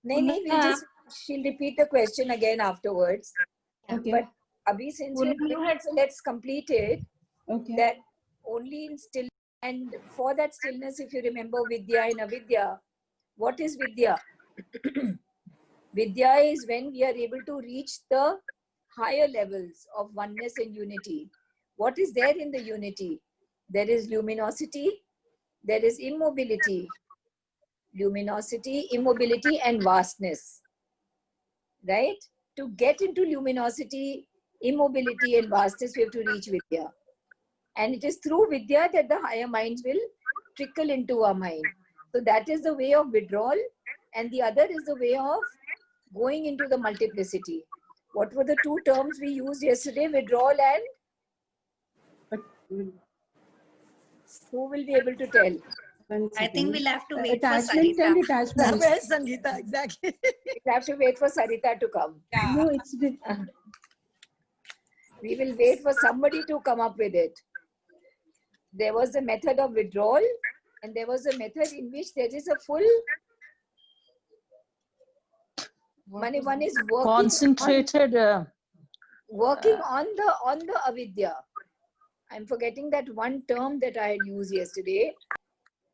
No, no, we'll just, she'll repeat the question again afterwards. Okay. But Abhi, since we're doing it, so let's complete it. Okay. That only in still, and for that stillness, if you remember Vidya and Avidya, what is Vidya? Vidya is when we are able to reach the higher levels of oneness and unity. What is there in the unity? There is luminosity, there is immobility, luminosity, immobility, and vastness. Right? To get into luminosity, immobility, and vastness, we have to reach Vidya. And it is through Vidya that the higher minds will trickle into our mind. So that is the way of withdrawal, and the other is the way of going into the multiplicity. What were the two terms we used yesterday? Withdrawal and who will be able to tell? I think we'll have to wait for Attachment Sarita. and detachment. Where's Sangeeta? Exactly. We'll have to wait for Sarita to come. Yeah. No, it's We will wait for somebody to come up with it. There was a method of withdrawal, and there was a method in which there is a full one is working concentrated. on the avidya. I'm forgetting that one term that I had used yesterday,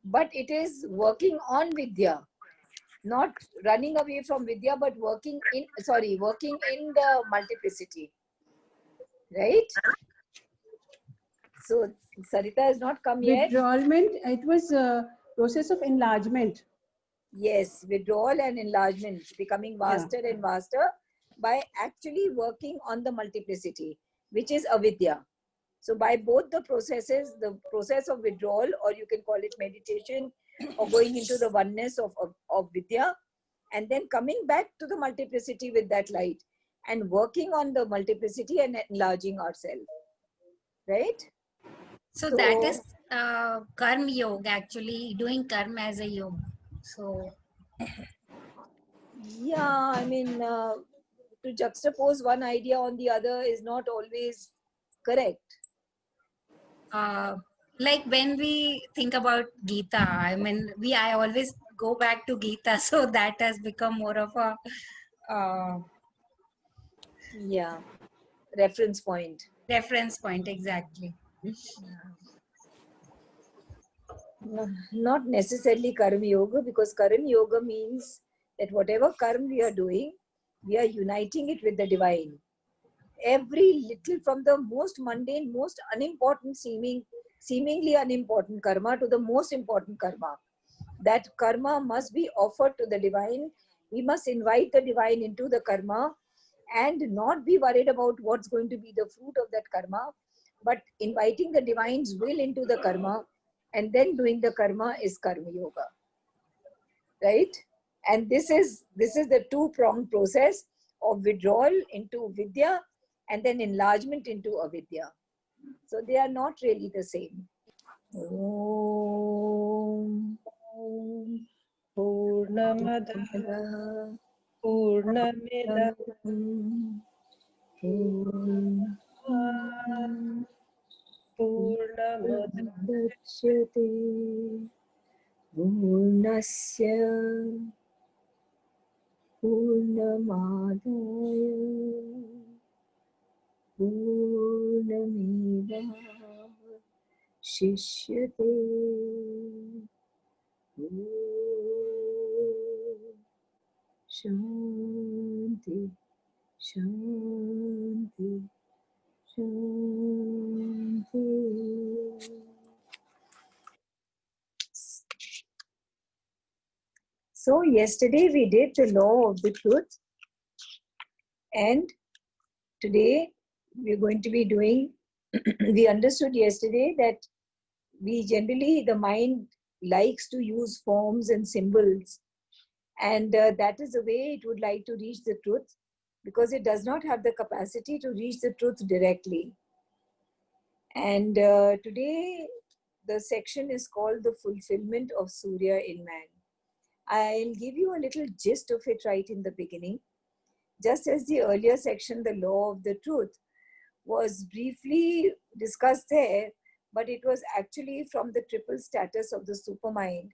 but it is working on vidya, not running away from vidya, but working in the multiplicity, right? So Sarita has not come yet. withdrawalment. It was a process of enlargement. Yes, withdrawal and enlargement, becoming vaster and vaster by actually working on the multiplicity, which is avidya. So by both the processes, the process of withdrawal, or you can call it meditation, or going into the oneness of vidya, and then coming back to the multiplicity with that light, and working on the multiplicity and enlarging ourselves. Right? So that is karma yoga, actually doing karma as a yoga. So yeah, I mean, to juxtapose one idea on the other is not always correct. like when we think about Gita, I mean, I always go back to Gita, so that has become more of a Yeah, reference point. reference point, exactly. Not necessarily karma yoga, because karma yoga means that whatever karma we are doing, we are uniting it with the divine. Every little, from the most mundane, most unimportant seemingly unimportant karma to the most important karma, that karma must be offered to the divine. We must invite the divine into the karma and not be worried about what's going to be the fruit of that karma, but inviting the divine's will into the karma, and then doing the karma is karma yoga, right? And this is the two-pronged process of withdrawal into vidya and then enlargement into avidya. So they are not really the same. Om Purnamada Purnamida Purnamudachyate Purnasya Purnamadaya Purnameva Shishyate. Shanti, Shanti, Shanti. So yesterday we did the law of the truth, and today we're going to be doing, we understood yesterday that the mind likes to use forms and symbols, and that is the way it would like to reach the truth, because it does not have the capacity to reach the truth directly. And today the section is called the fulfillment of Surya in man. I'll give you a little gist of it right in the beginning. Just as the earlier section, the law of the truth, was briefly discussed there, but it was actually from the triple status of the supermind,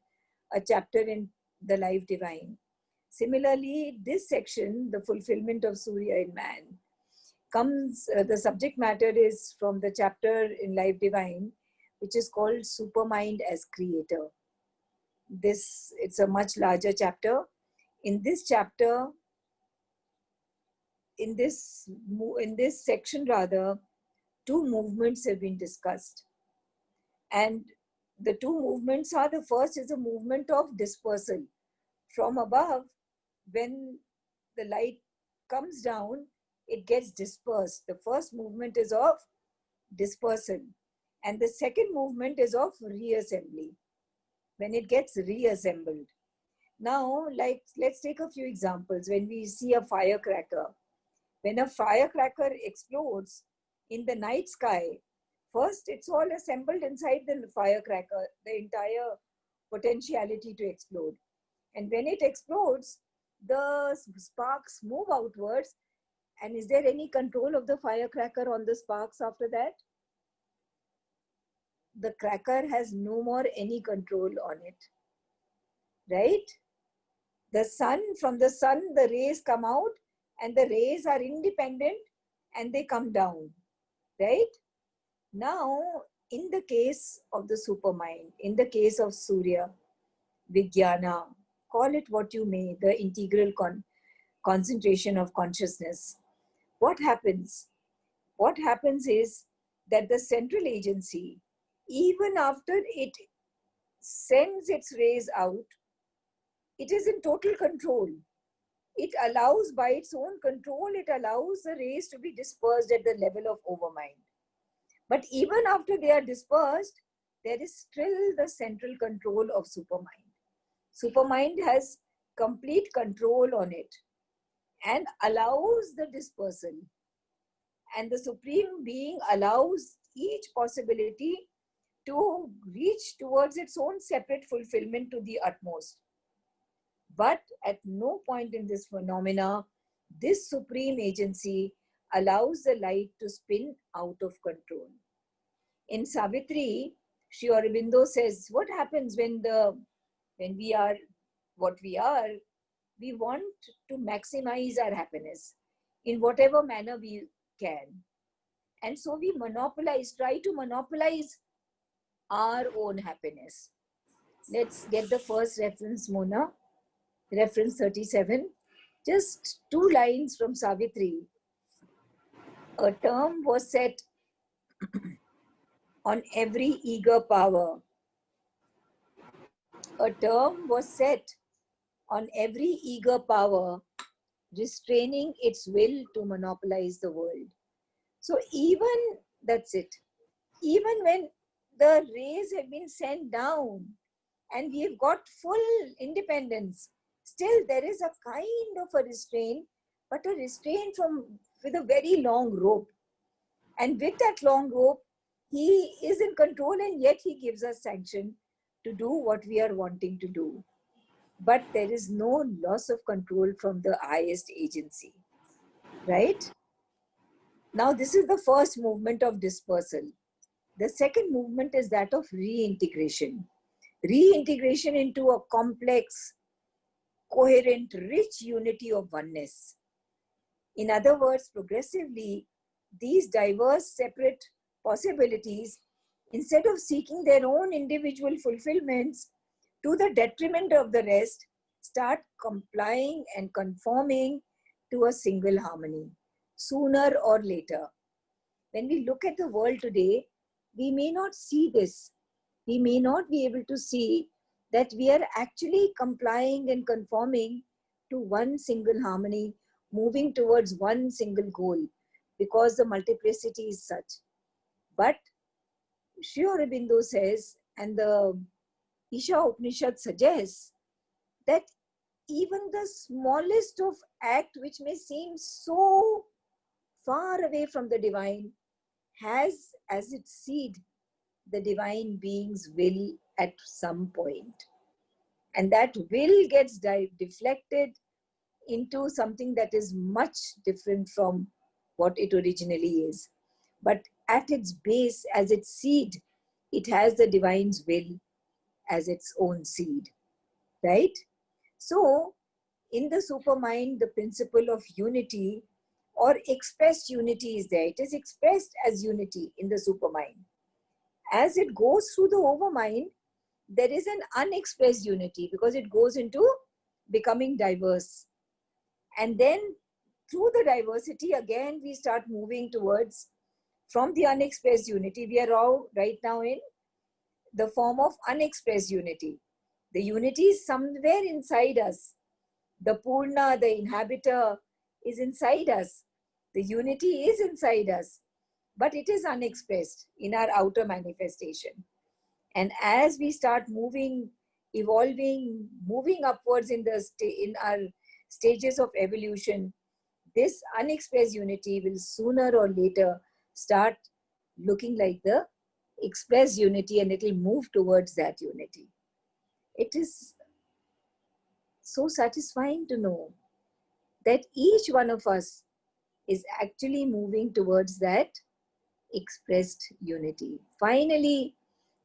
a chapter in the Life Divine. Similarly, this section, the fulfillment of Surya in man, comes, the subject matter is from the chapter in Life Divine, which is called Supermind as Creator. It's a much larger chapter. In this chapter, in this section rather, two movements have been discussed. And the two movements are, the first is a movement of dispersal. From above, when the light comes down, it gets dispersed. The first movement is of dispersal. And the second movement is of reassembly, when it gets reassembled. Now, let's take a few examples. When we see a firecracker, when a firecracker explodes in the night sky, first it's all assembled inside the firecracker, the entire potentiality to explode. And when it explodes, the sparks move outwards. And is there any control of the firecracker on the sparks after that? The cracker has no more any control on it, right? The sun, from the sun, the rays come out, and the rays are independent and they come down, right? Now, in the case of the supermind, in the case of Surya, Vijnana, call it what you may, the integral concentration of consciousness, what happens? What happens is that the central agency, even after it sends its rays out, it is in total control. It allows, by its own control, it allows the rays to be dispersed at the level of overmind. But even after they are dispersed, there is still the central control of supermind. Supermind has complete control on it and allows the dispersal. And the Supreme Being allows each possibility to reach towards its own separate fulfillment to the utmost. But at no point in this phenomena, this supreme agency allows the light to spin out of control. In Savitri, Sri Aurobindo says, what happens when we are what we are? We want to maximize our happiness in whatever manner we can. And so we try to monopolize our own happiness. Let's get the first reference, Mona. Reference 37. Just 2 lines from Savitri. A term was set on every eager power. A term was set on every eager power, restraining its will to monopolize the world. So that's it. Even when the rays have been sent down and we have got full independence, still there is a kind of a restraint, but a restraint with a very long rope. And with that long rope, he is in control, and yet he gives us sanction to do what we are wanting to do. But there is no loss of control from the highest agency, right? Now, this is the first movement of dispersal. The second movement is that of reintegration. Reintegration into a complex, coherent, rich unity of oneness. In other words, progressively, these diverse, separate possibilities, instead of seeking their own individual fulfillments to the detriment of the rest, start complying and conforming to a single harmony, sooner or later. When we look at the world today, we may not see this. We may not be able to see that we are actually complying and conforming to one single harmony, moving towards one single goal, because the multiplicity is such. But Sri Aurobindo says, and the Isha Upanishad suggests, that even the smallest of act which may seem so far away from the divine has as its seed the divine being's will at some point. And that will gets deflected into something that is much different from what it originally is. But at its base, as its seed, it has the divine's will as its own seed, right? So in the supermind, the principle of unity or expressed unity is there. It is expressed as unity in the supermind. As it goes through the overmind, there is an unexpressed unity because it goes into becoming diverse. And then through the diversity, again, we start moving towards, from the unexpressed unity, we are all right now in the form of unexpressed unity. The unity is somewhere inside us. The Purna, the inhabitor, is inside us. The unity is inside us, but it is unexpressed in our outer manifestation. And as we start moving, evolving, moving upwards in our stages of evolution, this unexpressed unity will sooner or later start looking like the expressed unity, and it will move towards that unity. It is so satisfying to know that each one of us is actually moving towards that expressed unity. Finally,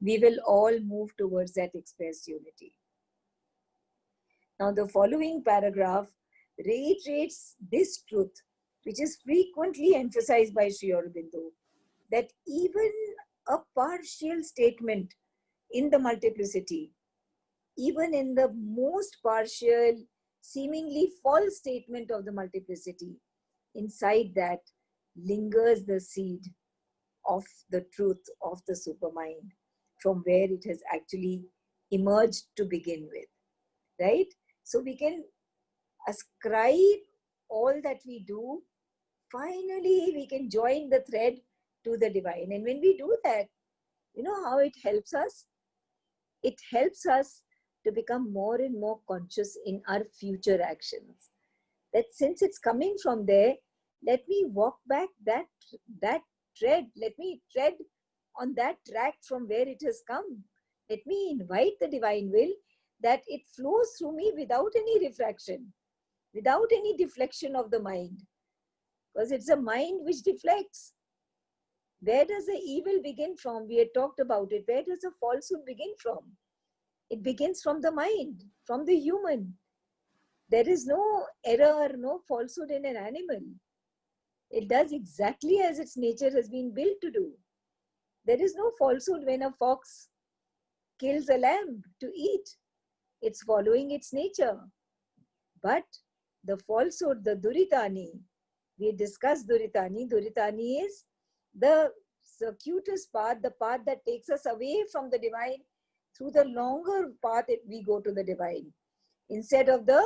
we will all move towards that expressed unity. Now, the following paragraph reiterates this truth, which is frequently emphasized by Sri Aurobindo, that even a partial statement in the multiplicity, even in the most partial, seemingly false statement of the multiplicity, inside that lingers the seed of the truth of the supermind, from where it has actually emerged to begin with, right? So we can ascribe all that we do. Finally, we can join the thread to the divine. And when we do that, you know how it helps us? It helps us to become more and more conscious in our future actions. That since it's coming from there, let me walk back that tread. Let me tread on that track from where it has come. Let me invite the divine will that it flows through me without any refraction, without any deflection of the mind. Because it's a mind which deflects. Where does the evil begin from? We had talked about it. Where does the falsehood begin from? It begins from the mind, from the human. There is no error, no falsehood in an animal. It does exactly as its nature has been built to do. There is no falsehood when a fox kills a lamb to eat. It's following its nature. But the falsehood, the Duritani, we discussed Duritani. Duritani is the circuitous path, the path that takes us away from the divine. Through the longer path, we go to the divine. Instead of the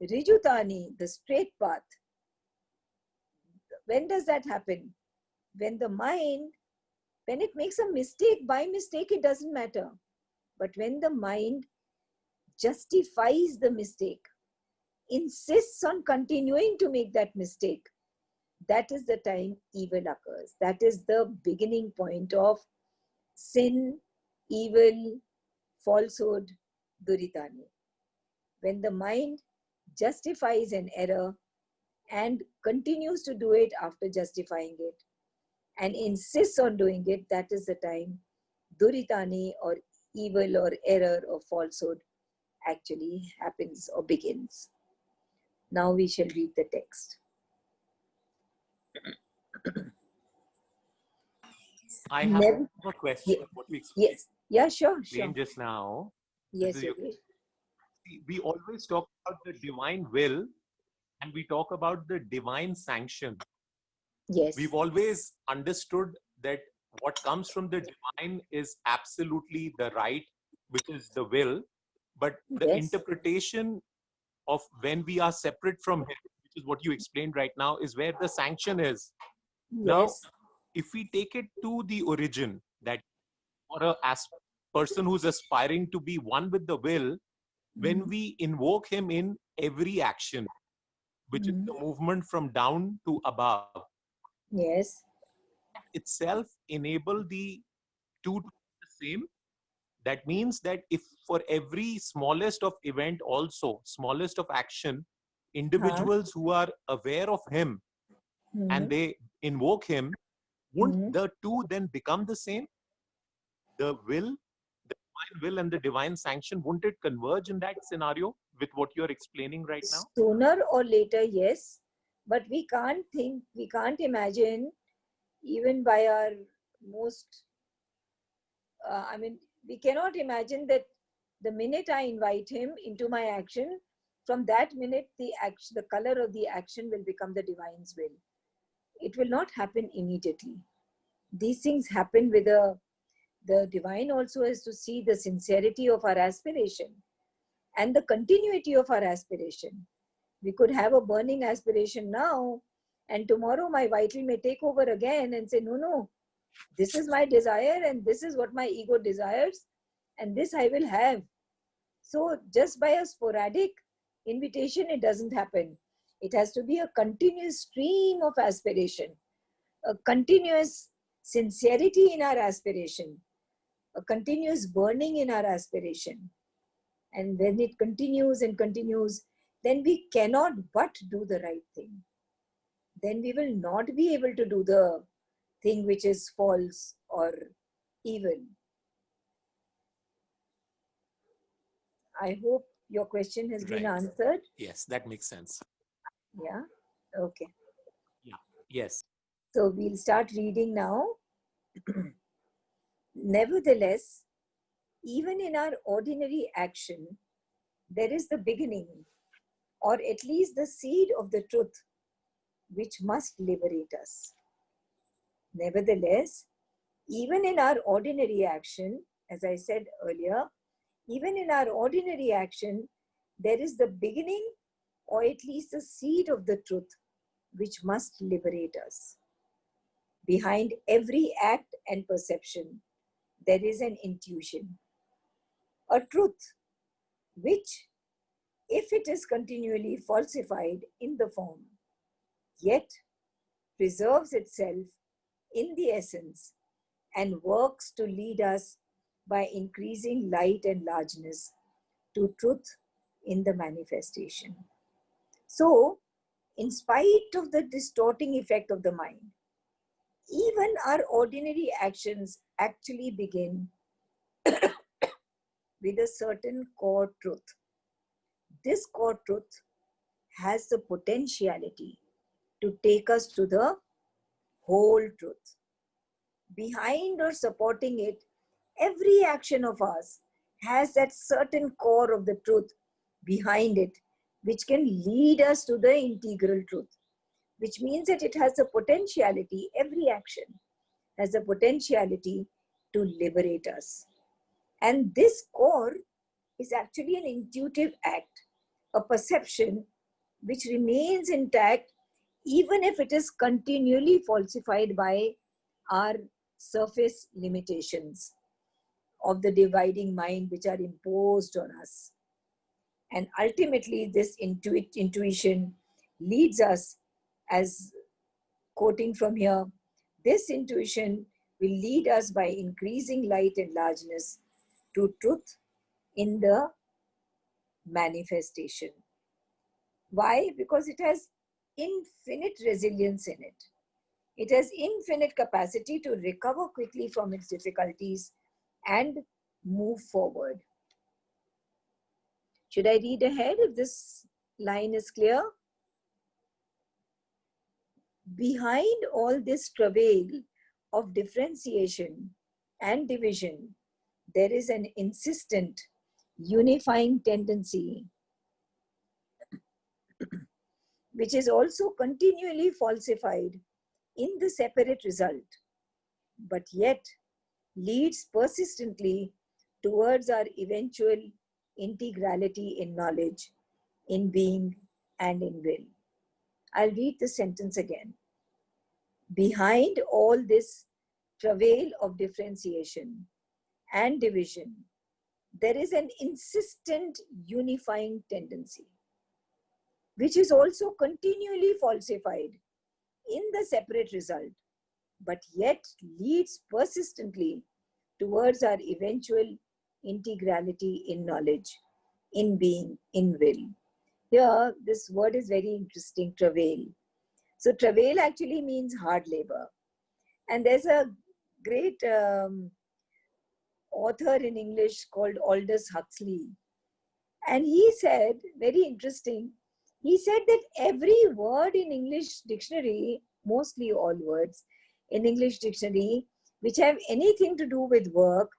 Rijutani, the straight path. When does that happen? When the mind, when it makes a mistake, by mistake, it doesn't matter. But when the mind justifies the mistake, insists on continuing to make that mistake, that is the time evil occurs. That is the beginning point of sin, evil, falsehood, Duritani. When the mind justifies an error and continues to do it after justifying it and insists on doing it, that is the time Duritani or evil or error or falsehood actually happens or begins. Now we shall read the text. I have a question. Yes. What we explained Yes. Yeah, sure. just now. Yes, Yogesh. We always talk about the divine will and we talk about the divine sanction. yes. We've always understood that what comes from the divine is absolutely the right, which is the will, but the Yes. interpretation of when we are separate from him, which is what you explained right now, is where the sanction is. Now, Yes. if we take it to the origin, that for a person who's aspiring to be one with the will, when we invoke him in every action, which is the movement from down to above, Yes. itself enable the two to be the same. That means that if for every smallest of event also, smallest of action, individuals who are aware of him and they invoke him, won't the two then become the same? The will, the divine will and the divine sanction, won't it converge in that scenario with what you're explaining right now? Sooner or later, yes. But we can't imagine, even by our most, we cannot imagine that the minute I invite him into my action, from that minute, the color of the action will become the divine's will. It will not happen immediately. These things happen with the divine also has to see the sincerity of our aspiration and the continuity of our aspiration. We could have a burning aspiration now, and tomorrow my vital may take over again and say, no, this is my desire and this is what my ego desires and this I will have. So just by a sporadic invitation, it doesn't happen. It has to be a continuous stream of aspiration, a continuous sincerity in our aspiration, a continuous burning in our aspiration. And when it continues and continues, then we cannot but do the right thing. Then we will not be able to do the thing which is false or evil. I hope your question has been answered. Yes, that makes sense. Yeah. Okay. Yeah. Yes. So we'll start reading now. Nevertheless, even in our ordinary action, there is the beginning, or at least the seed of the truth, which must liberate us. Nevertheless, even in our ordinary action, as I said earlier, even in our ordinary action, there is the beginning, or at least the seed of the truth, which must liberate us. Behind every act and perception, there is an intuition, a truth, which, if it is continually falsified in the form, yet preserves itself in the essence and works to lead us by increasing light and largeness to truth in the manifestation. So, in spite of the distorting effect of the mind, even our ordinary actions actually begin with a certain core truth. This core truth has the potentiality to take us to the whole truth. Behind or supporting it, every action of ours has that certain core of the truth behind it, which can lead us to the integral truth, which means that it has the potentiality, every action has the potentiality to liberate us. And this core is actually an intuitive act, a perception which remains intact even if it is continually falsified by our surface limitations of the dividing mind which are imposed on us. And ultimately, this intuition leads us, as quoting from here, this intuition will lead us by increasing light and largeness to truth in the manifestation. Why? Because it has infinite resilience in it. It has infinite capacity to recover quickly from its difficulties and move forward. Should I read ahead if this line is clear? Behind all this travail of differentiation and division, there is an insistent unifying tendency which is also continually falsified in the separate result, but yet leads persistently towards our eventual integrality in knowledge, in being, and in will. I'll read the sentence again. Behind all this travail of differentiation and division, there is an insistent unifying tendency, which is also continually falsified in the separate result, but yet leads persistently towards our eventual integrality in knowledge, in being, in will. Here, this word is very interesting, travail. So travail actually means hard labor. And there's a great author in English called Aldous Huxley. And he said, very interesting, he said that every word in English dictionary, mostly all words in English dictionary, which have anything to do with work,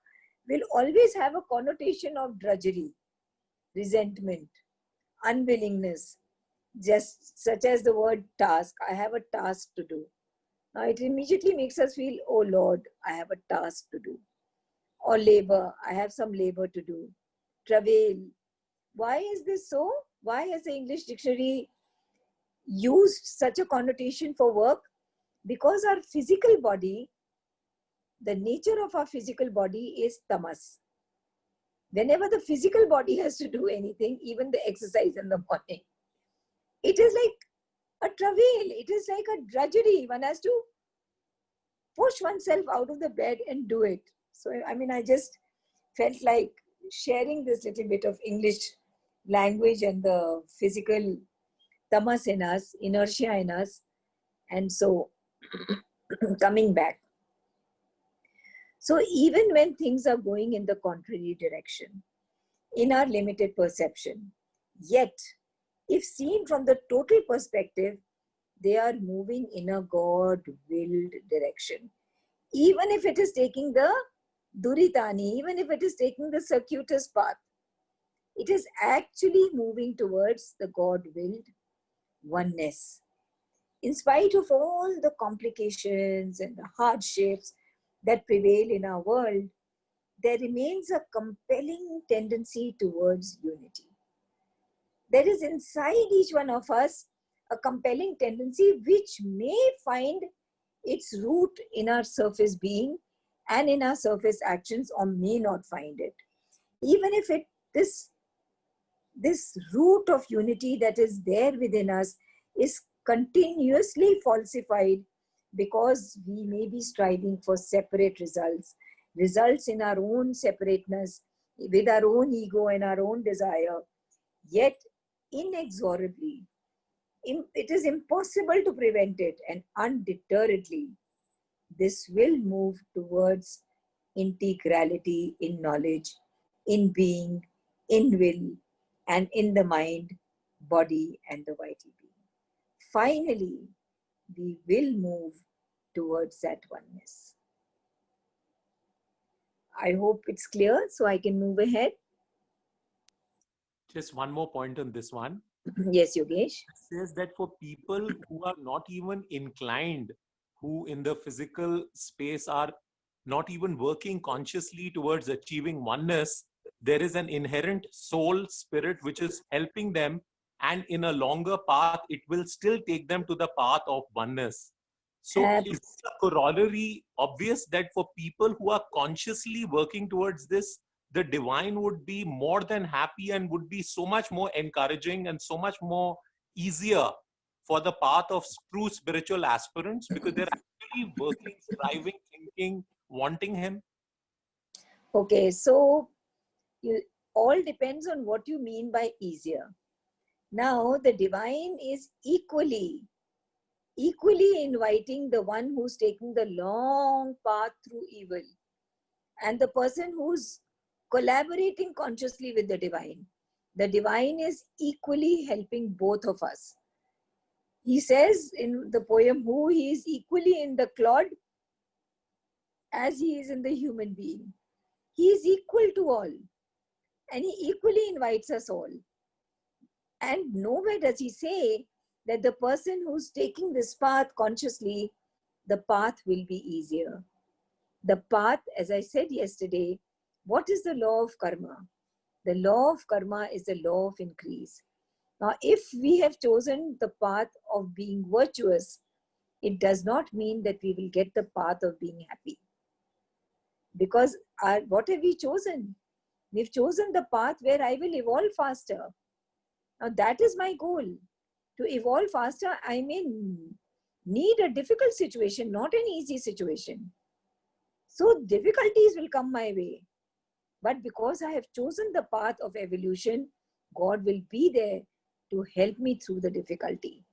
will always have a connotation of drudgery, resentment, unwillingness, just such as the word task. I have a task to do. Now it immediately makes us feel, oh Lord, I have a task to do. Or labor, I have some labor to do. Travail. Why is this so? Why has the English dictionary used such a connotation for work? Because our physical body, the nature of our physical body is tamas. Whenever the physical body has to do anything, even the exercise in the morning, it is like a travail. It is like a drudgery. One has to push oneself out of the bed and do it. So, I mean, I just felt like sharing this little bit of English language and the physical tamas in us, inertia in us. And so, coming back. So, even when things are going in the contrary direction, in our limited perception, yet, if seen from the total perspective, they are moving in a God-willed direction. Even if it is taking the duritani, even if it is taking the circuitous path, it is actually moving towards the God-willed oneness. In spite of all the complications and the hardships that prevail in our world, there remains a compelling tendency towards unity. There is inside each one of us a compelling tendency which may find its root in our surface being and in our surface actions, or may not find it. Even if this root of unity that is there within us is continuously falsified because we may be striving for separate results in our own separateness, with our own ego and our own desire, yet inexorably, it is impossible to prevent it, and undeterredly, this will move towards integrality in knowledge, in being, in will, and in the mind, body, and the vital being. Finally, we will move towards that oneness. I hope it's clear, so I can move ahead. Just one more point on this one. Yes, Yogesh. It says that for people who are not even inclined, who in the physical space are not even working consciously towards achieving oneness, there is an inherent soul spirit which is helping them, and in a longer path, it will still take them to the path of oneness. So is the corollary obvious that for people who are consciously working towards this, the divine would be more than happy and would be so much more encouraging and so much more easier for the path of true spiritual aspirants, because they're actually working, striving, thinking, wanting him? Okay, so all depends on what you mean by easier. Now, the divine is equally inviting the one who's taking the long path through evil and the person who's collaborating consciously with the divine. The divine is equally helping both of us. He says in the poem, who he is equally in the clod as he is in the human being. He is equal to all, and he equally invites us all. And nowhere does he say that the person who's taking this path consciously, the path will be easier. The path, as I said yesterday, what is the law of karma? The law of karma is the law of increase. Now, if we have chosen the path of being virtuous, it does not mean that we will get the path of being happy. Because what have we chosen? We've chosen the path where I will evolve faster. Now, that is my goal. To evolve faster, I may need a difficult situation, not an easy situation. So, difficulties will come my way. But because I have chosen the path of evolution, God will be there to help me through the difficulty.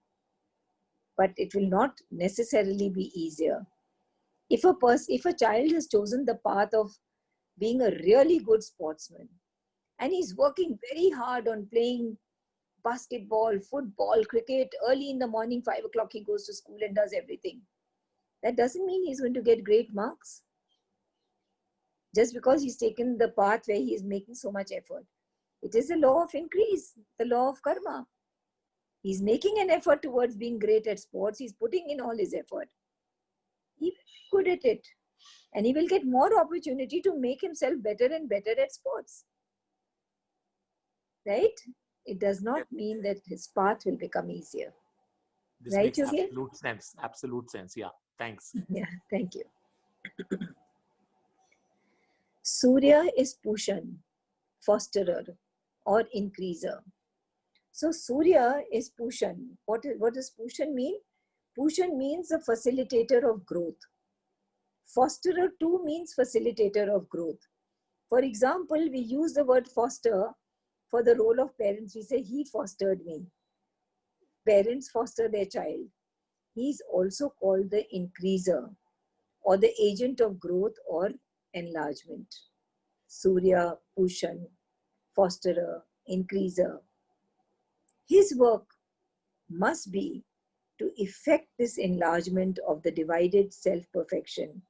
But it will not necessarily be easier. If a child has chosen the path of being a really good sportsman, And he's working very hard on playing basketball, football, cricket. Early in the morning, 5 o'clock, he goes to school and does everything. That doesn't mean he's going to get great marks. Just because he's taken the path where he is making so much effort. It is the law of increase, the law of karma. He's making an effort towards being great at sports. He's putting in all his effort. He's good at it. And he will get more opportunity to make himself better and better at sports. Right? It does not mean that his path will become easier. This Right, makes Yogesh? absolute sense. Absolute sense. Yeah. Thanks. Yeah, thank you. Surya is Pushan, fosterer or increaser. So Surya is Pushan. What does Pushan mean? Pushan means a facilitator of growth. Fosterer too means facilitator of growth. For example, we use the word foster for the role of parents. We say, he fostered me. Parents foster their child. He is also called the increaser or the agent of growth or enlargement. Surya, Pushan, fosterer, increaser. His work must be to effect this enlargement of the divided self-perfection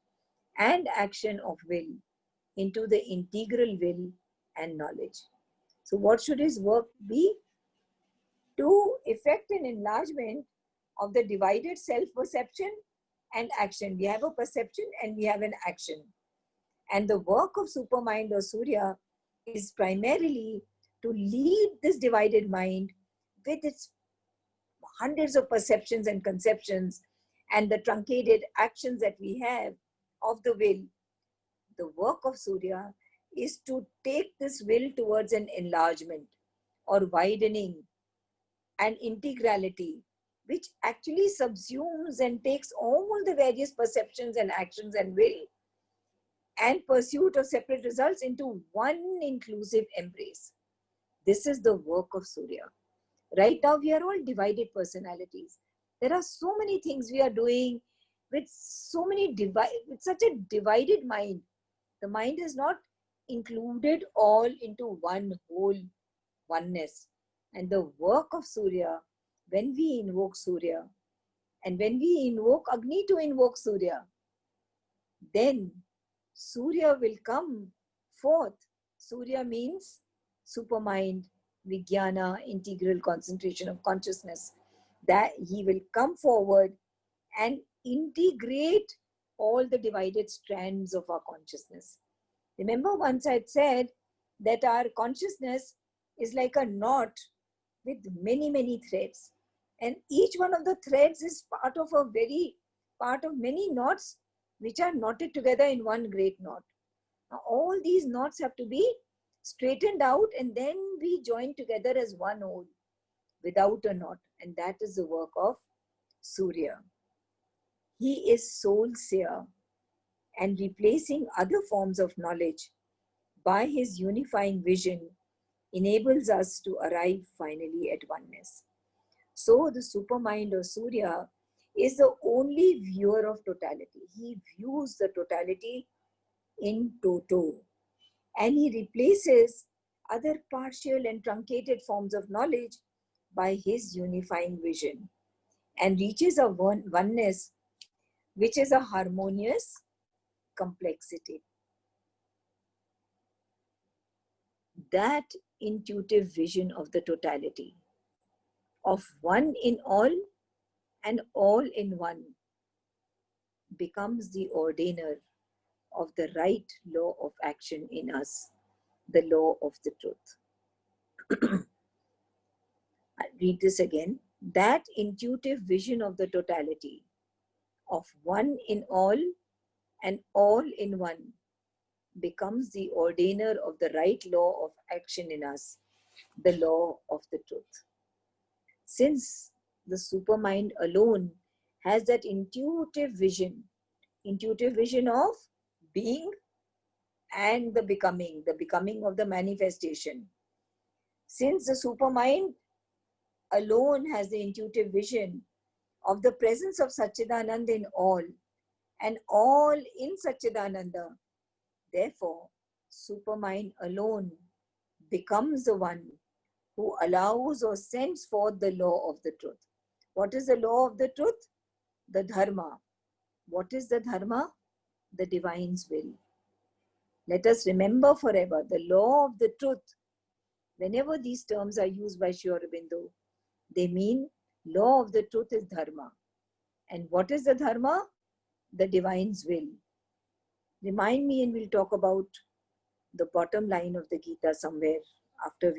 and action of will into the integral will and knowledge. So what should his work be? To effect an enlargement of the divided self-perception and action. We have a perception and we have an action. And the work of Supermind or Surya is primarily to lead this divided mind with its hundreds of perceptions and conceptions and the truncated actions that we have of the will. The work of Surya is to take this will towards an enlargement or widening and integrality, which actually subsumes and takes all the various perceptions and actions and will and pursuit of separate results into one inclusive embrace. This is the work of Surya. Right now, we are all divided personalities. There are so many things we are doing with with such a divided mind. The mind is not included all into one whole oneness. And the work of Surya, when we invoke Surya, and when we invoke Agni to invoke Surya, then Surya will come forth. Surya means supermind, Vijnana, integral concentration of consciousness. That he will come forward and integrate all the divided strands of our consciousness. Remember, once I had said that our consciousness is like a knot with many, many threads. And each one of the threads is part of many knots which are knotted together in one great knot. Now, all these knots have to be straightened out and then we join together as one whole without a knot. And that is the work of Surya. He is soul seer and replacing other forms of knowledge by his unifying vision enables us to arrive finally at oneness. So the supermind or Surya is the only viewer of totality. He views the totality in toto and he replaces other partial and truncated forms of knowledge by his unifying vision and reaches a oneness which is a harmonious complexity. That intuitive vision of the totality, of one in all and all in one, becomes the ordainer of the right law of action in us, the law of the truth. I'll read this again. That intuitive vision of the totality, of one in all and all in one, becomes the ordainer of the right law of action in us, the law of the truth. Since the supermind alone has that intuitive vision of being and the becoming of the manifestation. Since the supermind alone has the intuitive vision of the presence of Satchidananda in all and all in Satchidananda, therefore, supermind alone becomes the one who allows or sends forth the law of the truth. What is the law of the truth? The dharma. What is the dharma? The divine's will. Let us remember forever the law of the truth. Whenever these terms are used by Sri Aurobindo, they mean law of the truth is dharma. And what is the dharma? The divine's will. Remind me and we'll talk about the bottom line of the Gita somewhere after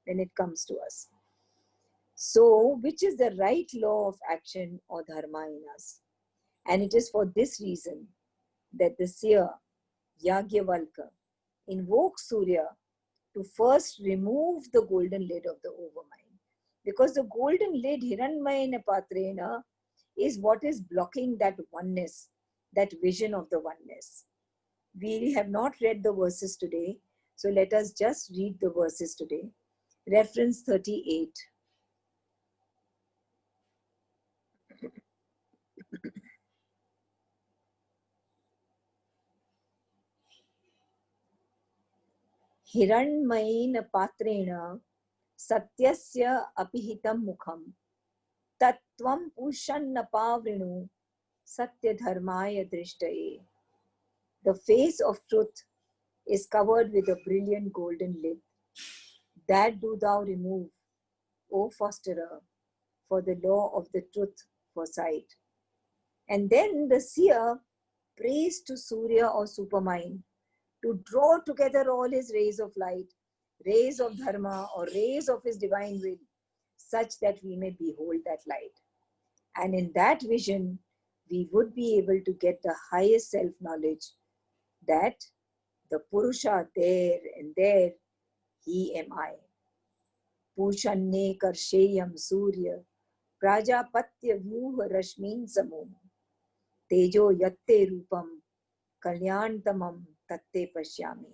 when it comes to us. So, which is the right law of action or dharma in us? And it is for this reason that the seer Yagyavalkya invokes Surya to first remove the golden lid of the overmind. Because the golden lid, Hiranmayena Patrena, is what is blocking that oneness, that vision of the oneness. We have not read the verses today, so let us just read the verses today. Reference 38. Hiranmayena Patrena Satyasya Apihitam Mukham Tattvam Pushanna Pavrinu Satya Dharmaya Drishtaye. The face of truth is covered with a brilliant golden lid. That do thou remove, O fosterer, for the law of the truth for sight. And then the seer prays to Surya or Supermind to draw together all his rays of light, rays of dharma or rays of his divine will, such that we may behold that light. And in that vision, we would be able to get the highest self-knowledge that the Purusha there and there, he am I. Pushanne karsheyam surya prajapatya vyuha rashmin samum tejo yatte rupam kalyantamam tatte pashyami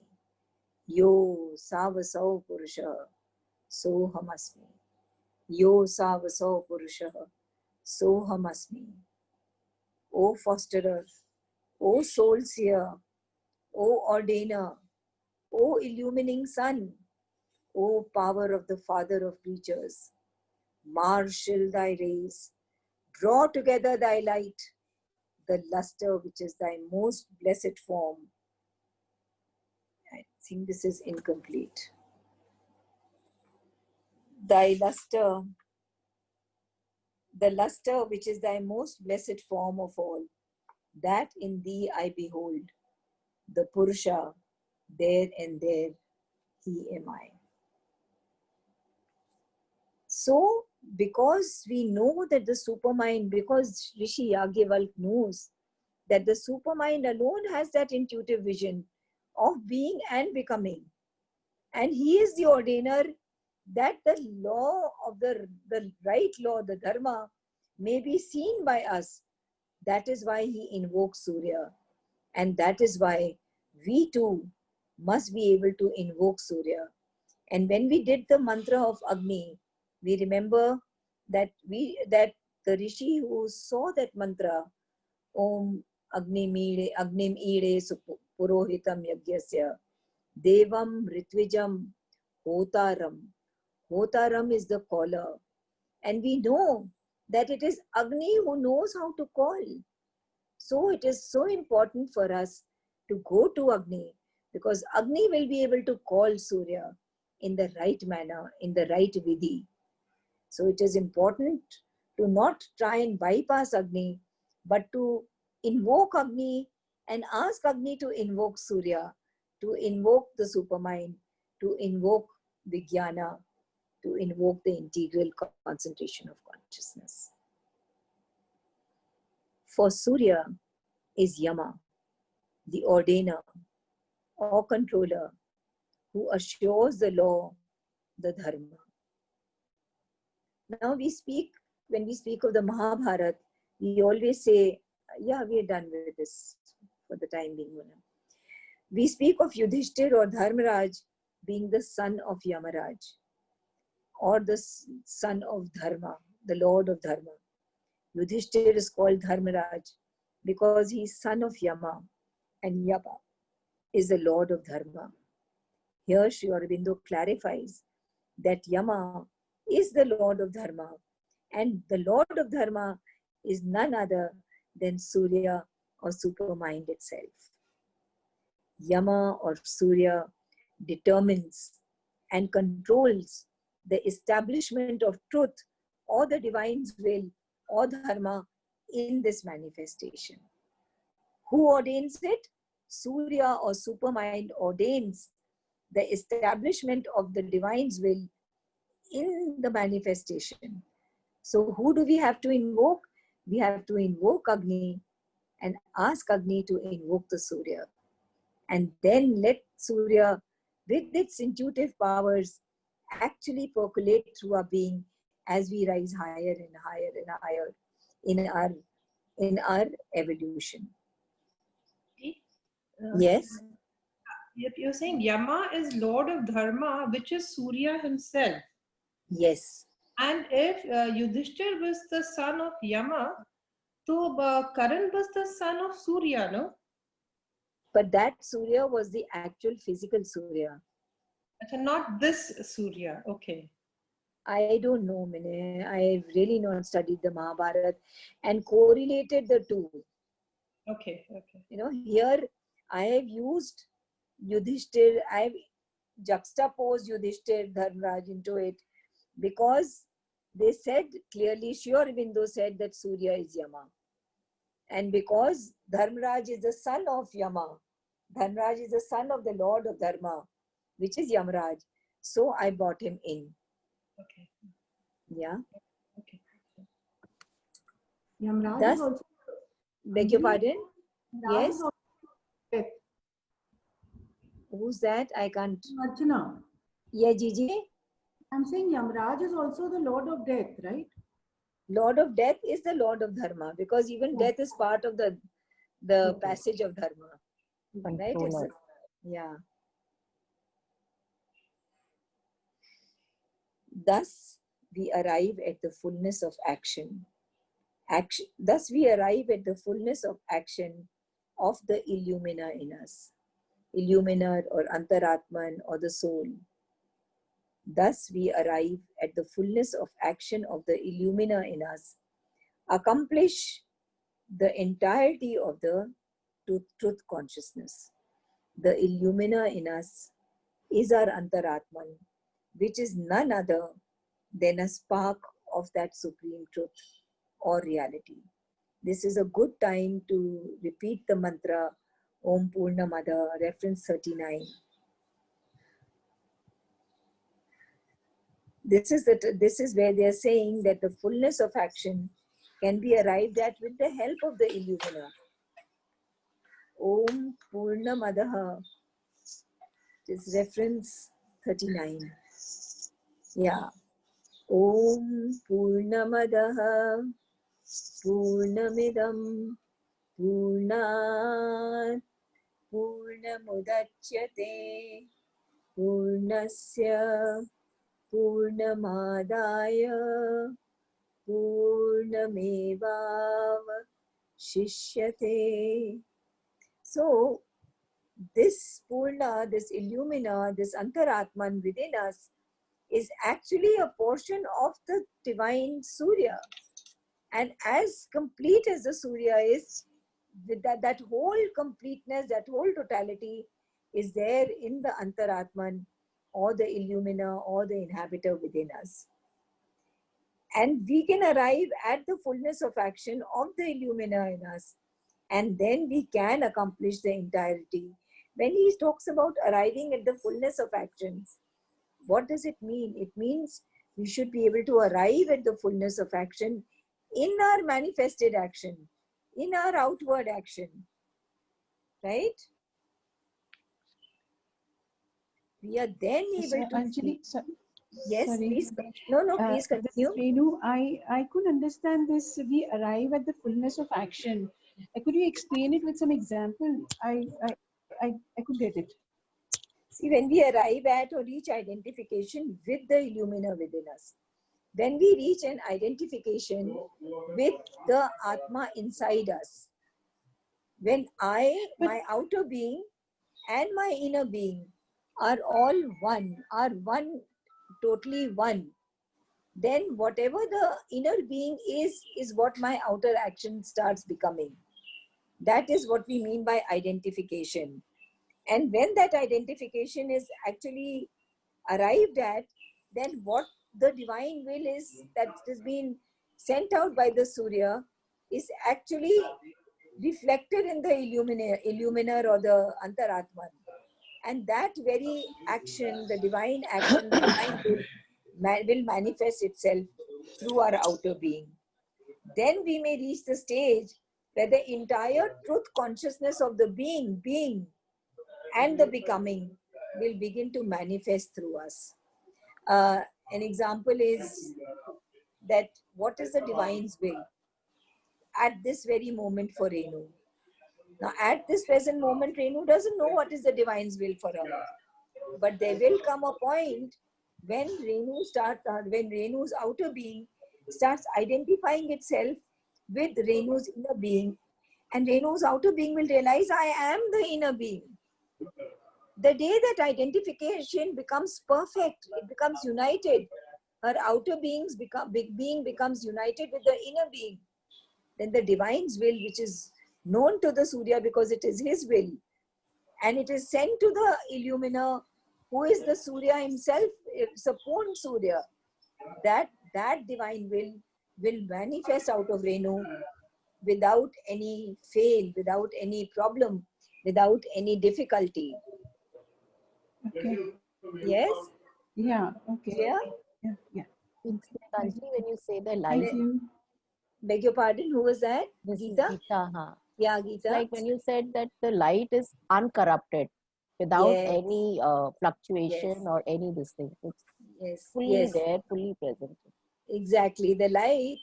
yo savasau purusha sohamasmi yo savasau purusha sohamasmi. O fosterer, O soul seer, O ordainer, O illumining sun, O power of the Father of creatures, marshal thy rays, draw together thy light, the luster which is thy most blessed form. I think this is incomplete. Thy luster, the luster which is thy most blessed form of all, that in thee I behold, the Purusha, there and there, he am I. So, because we know that the supermind, because Rishi Yagyavalkya knows that the supermind alone has that intuitive vision of being and becoming. And he is the ordainer that the law of the right law, the dharma, may be seen by us. That is why he invokes Surya. And that is why we too must be able to invoke Surya. And when we did the mantra of Agni, we remember that the Rishi who saw that mantra, Om Agnim Ire Purohitam Yagyasya Devam Ritwijam Hotaram. Hotaram is the caller. And we know that it is Agni who knows how to call. So it is so important for us to go to Agni, because Agni will be able to call Surya in the right manner, in the right vidhi. So it is important to not try and bypass Agni, but to invoke Agni and ask Agni to invoke Surya, to invoke the supermind, to invoke Vijnana, to invoke the integral concentration of consciousness. For Surya is Yama, the ordainer or controller who assures the law, the dharma. Now when we speak of the Mahabharata, we always say, yeah, we are done with this for the time being. We speak of Yudhishthir or Dharmaraj being the son of Yamaraj, or the son of Dharma, the Lord of Dharma. Yudhishthir is called Dharmaraj because he is son of Yama, and Yama is the Lord of Dharma. Here Sri Aurobindo clarifies that Yama is the Lord of Dharma, and the Lord of Dharma is none other than Surya or Supermind itself. Yama or Surya determines and controls the establishment of truth or the divine's will or dharma in this manifestation. Who ordains it? Surya or Supermind ordains the establishment of the divine's will in the manifestation. So who do we have to invoke? We have to invoke Agni and ask Agni to invoke the Surya. And then let Surya, with its intuitive powers, actually percolate through our being as we rise higher and higher and higher in our evolution. Yes? You're saying Yama is Lord of Dharma, which is Surya himself. Yes. And if Yudhishthir was the son of Yama, so Karan was the son of Surya, no? But that Surya was the actual physical Surya. So not this Surya, okay. I don't know, Mine. I've really not studied the Mahabharata and correlated the two. Okay, okay. You know, here I have used Yudhishthir, I have juxtaposed Yudhishthir Dharmaraj into it because they said clearly, Sri Aurobindo said that Surya is Yama. And because Dharmaraj is the son of Yama, Dharmaraj is the son of the Lord of Dharma, which is Yamaraj. So I brought him in. Okay. Yeah. Okay. Yamraj Thus, is also, beg your pardon? Raj Yes. is also death. Who's that? I can't. Archana. Yeah, Gigi. I'm saying Yamraj is also the Lord of Death, right? Lord of Death is the Lord of Dharma because even death is part of the Okay. passage of Dharma. Right? Yeah. Thus, we arrive at the fullness of action. Thus, we arrive at the fullness of action of the Illumina in us. Illumina or Antaratman or the soul. Thus, we arrive at the fullness of action of the Illumina in us, accomplish the entirety of the truth consciousness. The Illumina in us is our Antaratman, which is none other than a spark of that supreme truth or reality. This is a good time to repeat the mantra Om Purnamada, reference 39. This is where they are saying that the fullness of action can be arrived at with the help of the Illumina. Om Purnamadaha. It is reference 39. Yeah. Om Purnamadaha Purnamidam Purnat Purnamudachyate Purnasya Purnamadaya Purnamevavashishyate. So this Purna, this Illumina, this Antaratman within us is actually a portion of the divine Surya. And as complete as the Surya is, with that whole completeness, that whole totality is there in the Antaratman or the Illumina or the inhabitor within us. And we can arrive at the fullness of action of the Illumina in us. And then we can accomplish the entirety. When he talks about arriving at the fullness of action, what does it mean? It means we should be able to arrive at the fullness of action in our manifested action, in our outward action, right? We are then able to Anjali, yes, sorry. please. No, please continue. Renu, I could understand this. We arrive at the fullness of action. Could you explain it with some example? I could get it. See, when we arrive at or reach identification with the Illumina within us, when we reach an identification with the Atma inside us, when my outer being and my inner being are all one, are one, totally one, then whatever the inner being is what my outer action starts becoming. That is what we mean by identification. And when that identification is actually arrived at, then what the divine will is that has been sent out by the Surya is actually reflected in the illuminer or the Antaratman. And that very action, the divine action, the divine will manifest itself through our outer being. Then we may reach the stage where the entire truth consciousness of the being and the becoming will begin to manifest through us. An example is that what is the divine's will at this very moment for Renu? Now, at this present moment, Renu doesn't know what is the divine's will for her. But there will come a point when when Renu's outer being starts identifying itself with Renu's inner being, and Renu's outer being will realize, I am the inner being. The day that identification becomes perfect, it becomes united, her outer being becomes united with the inner being, then the divine's will, which is known to the Surya because it is his will, and it is sent to the illuminer, who is the Surya himself, Sapurn Surya, that divine will manifest out of Renu without any fail, without any problem, without any difficulty. Okay. Yes? Yeah. Okay. Yeah? Yeah. Anjali, when you say the light, Thank you. Beg your pardon, who was that? this is Geeta? Gita, huh? Yeah, It's Geeta. like when you said that the light is uncorrupted, without Yes. any fluctuation Yes. or any this thing. It's Yes, fully yes, there, fully present. exactly. The light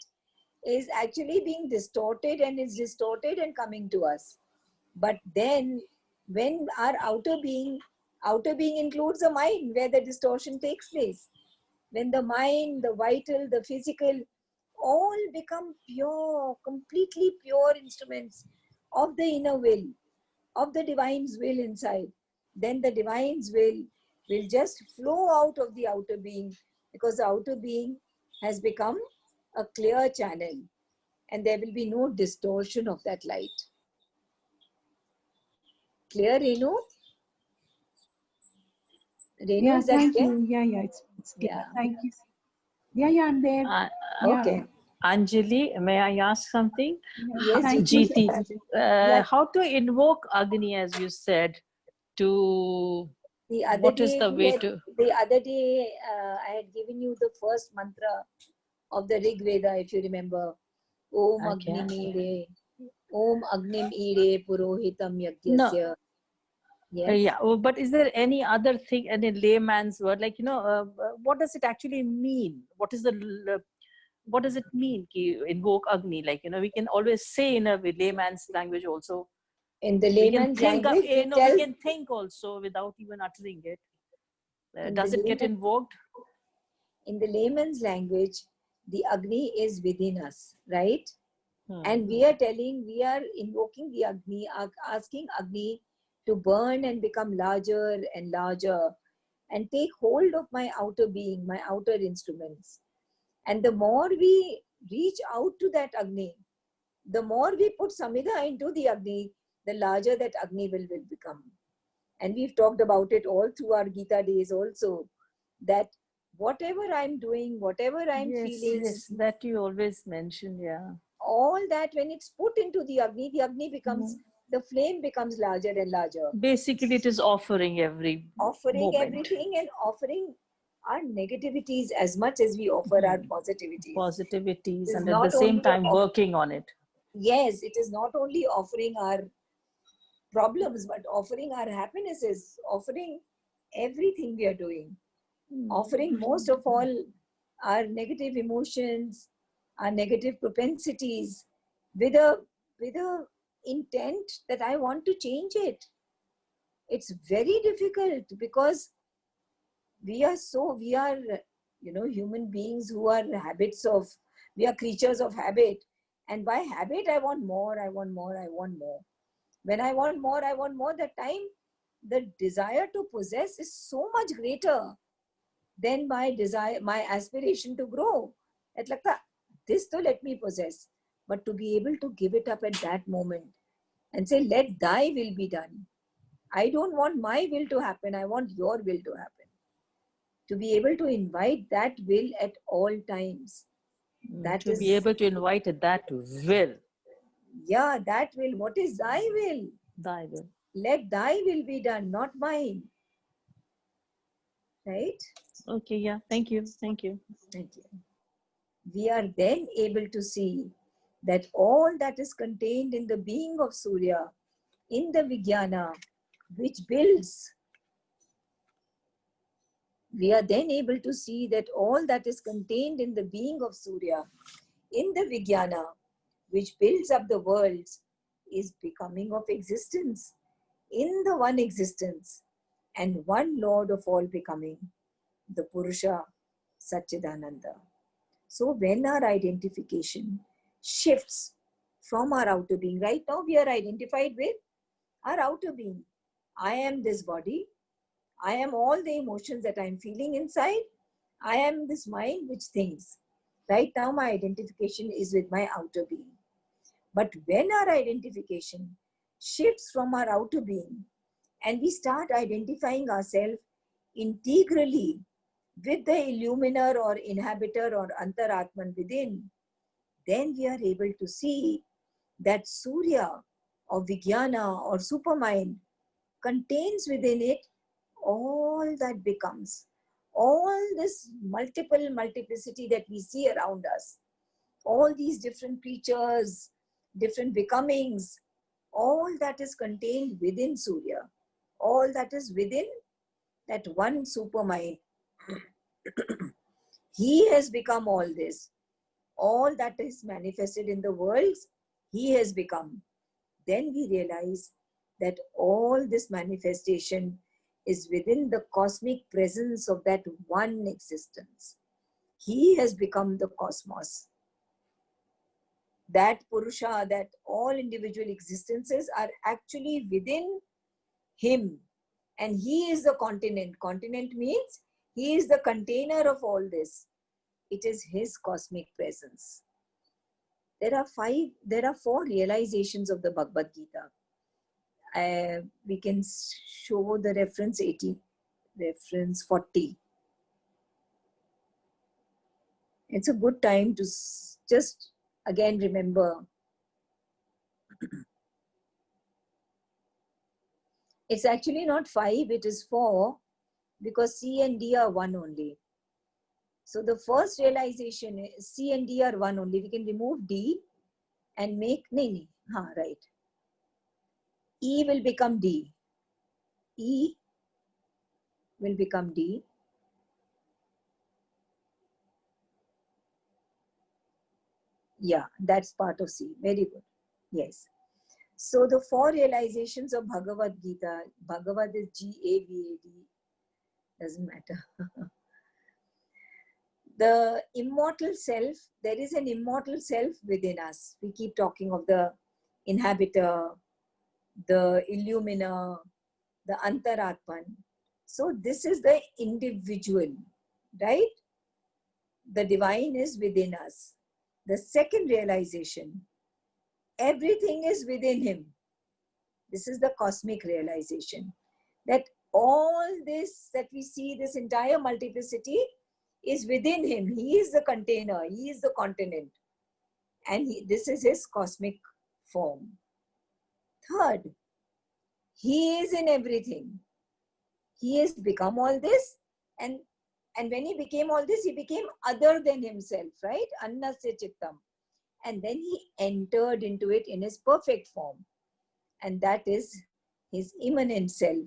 is actually being distorted and is distorted and coming to us. But then when our outer being includes the mind where the distortion takes place. When the mind, the vital, the physical, all become pure, completely pure instruments of the inner will, of the divine's will inside, then the divine's will just flow out of the outer being, because the outer being has become a clear channel and there will be no distortion of that light. Clear, Renu? Renu, Yeah. is that Thank clear? you. Yeah. It's clear. Yeah. Thank you. Yeah. I'm there. Yeah. Okay. Anjali, may I ask something? Yeah. Yes, Thank you. GT, Anjali. Yeah. how to invoke Agni, as you said, to The other what is day, the way to? I had given you the first mantra of the Rig Veda, if you remember. Om Okay. Agnim Ire, Om Agnim Ire Purohitam No. Yagyasya. Yes. Yeah, but is there any other thing, any layman's word, like, what does it actually mean? What does it mean, ki invoke Agni? Like, we can always say in a layman's language also. In the We can layman's think, language, we can think also without even uttering it. Does it get invoked? In the layman's language, the Agni is within us, right? And we are invoking the Agni, asking Agni to burn and become larger and larger and take hold of my outer being, my outer instruments. And the more we reach out to that Agni, the more we put Samhita into the Agni, the larger that Agni will become. And we've talked about it all through our Gita days also, that whatever I'm doing, whatever I'm feeling, Yes, that you always mention, yeah. all that when it's put into the Agni becomes, the flame becomes larger and larger. Basically, it is offering Offering moment. everything and offering our negativities as much as we offer our positivities. Positivities, It's and at not the same only time working on it. Yes, it is not only offering our problems, but offering our happinesses, offering everything we are doing. Offering most of all our negative emotions, our negative propensities, with a intent that I want to change it. It's very difficult because we are human beings who are we are creatures of habit, and by habit I want more. When I want more, that time the desire to possess is so much greater than my desire, my aspiration to grow. It's like this to let me possess, but to be able to give it up at that moment and say, let thy will be done. I don't want my will to happen. I want your will to happen. To be able to invite that will at all times. That to is, be able to invite that will. yeah, that will. What is thy will? Thy will. Let thy will be done, not mine. Right? Okay, yeah. Thank you. Thank you. Thank you. We are then able to see that all that is contained in the being of Surya, in the Vijnana, which builds, we are then able to see that all that is contained in the being of Surya, in the Vijnana, which builds up the worlds, is becoming of existence, in the one existence, and one Lord of all becoming, the Purusha Satchidananda. So when our identification shifts from our outer being, right now we are identified with our outer being. I am this body. I am all the emotions that I am feeling inside. I am this mind which thinks. Right now my identification is with my outer being. But when our identification shifts from our outer being and we start identifying ourselves integrally with the illuminer or inhabitor or antaratman within, then we are able to see that Surya or Vijnana or supermind contains within it all that becomes, all this multiplicity that we see around us, all these different creatures, different becomings, all that is contained within Surya, all that is within that one supermind. He has become all this. All that is manifested in the worlds, he has become. Then we realize that all this manifestation is within the cosmic presence of that one existence. He has become the cosmos. That Purusha, that all individual existences are actually within him. And he is the continent. Continent means he is the container of all this. It is his cosmic presence. There are four realizations of the Bhagavad Gita. We can show the reference 40. It's a good time to just again remember. It's actually not 5, it is 4, because C and D are 1 only. So the first realization is C and D are 1 only. We can remove D and make right. E will become D. E will become D. Yeah, that's part of C. Very good. Yes. So the 4 realizations of Bhagavad Gita, Bhagavad is G-A-V-A-D, doesn't matter. The immortal self, there is an immortal self within us. We keep talking of the inhabitor, the illuminer, the antaratman. So this is the individual, right? The divine is within us. The second realization, everything is within him. This is the cosmic realization, that all this that we see, this entire multiplicity, is within him. He is the container, he is the continent, and this is his cosmic form. Third, he is in everything. He has become all this, and when he became all this, he became other than himself, right? Annasya Chittam. And then he entered into it in his perfect form. And that is his immanent self.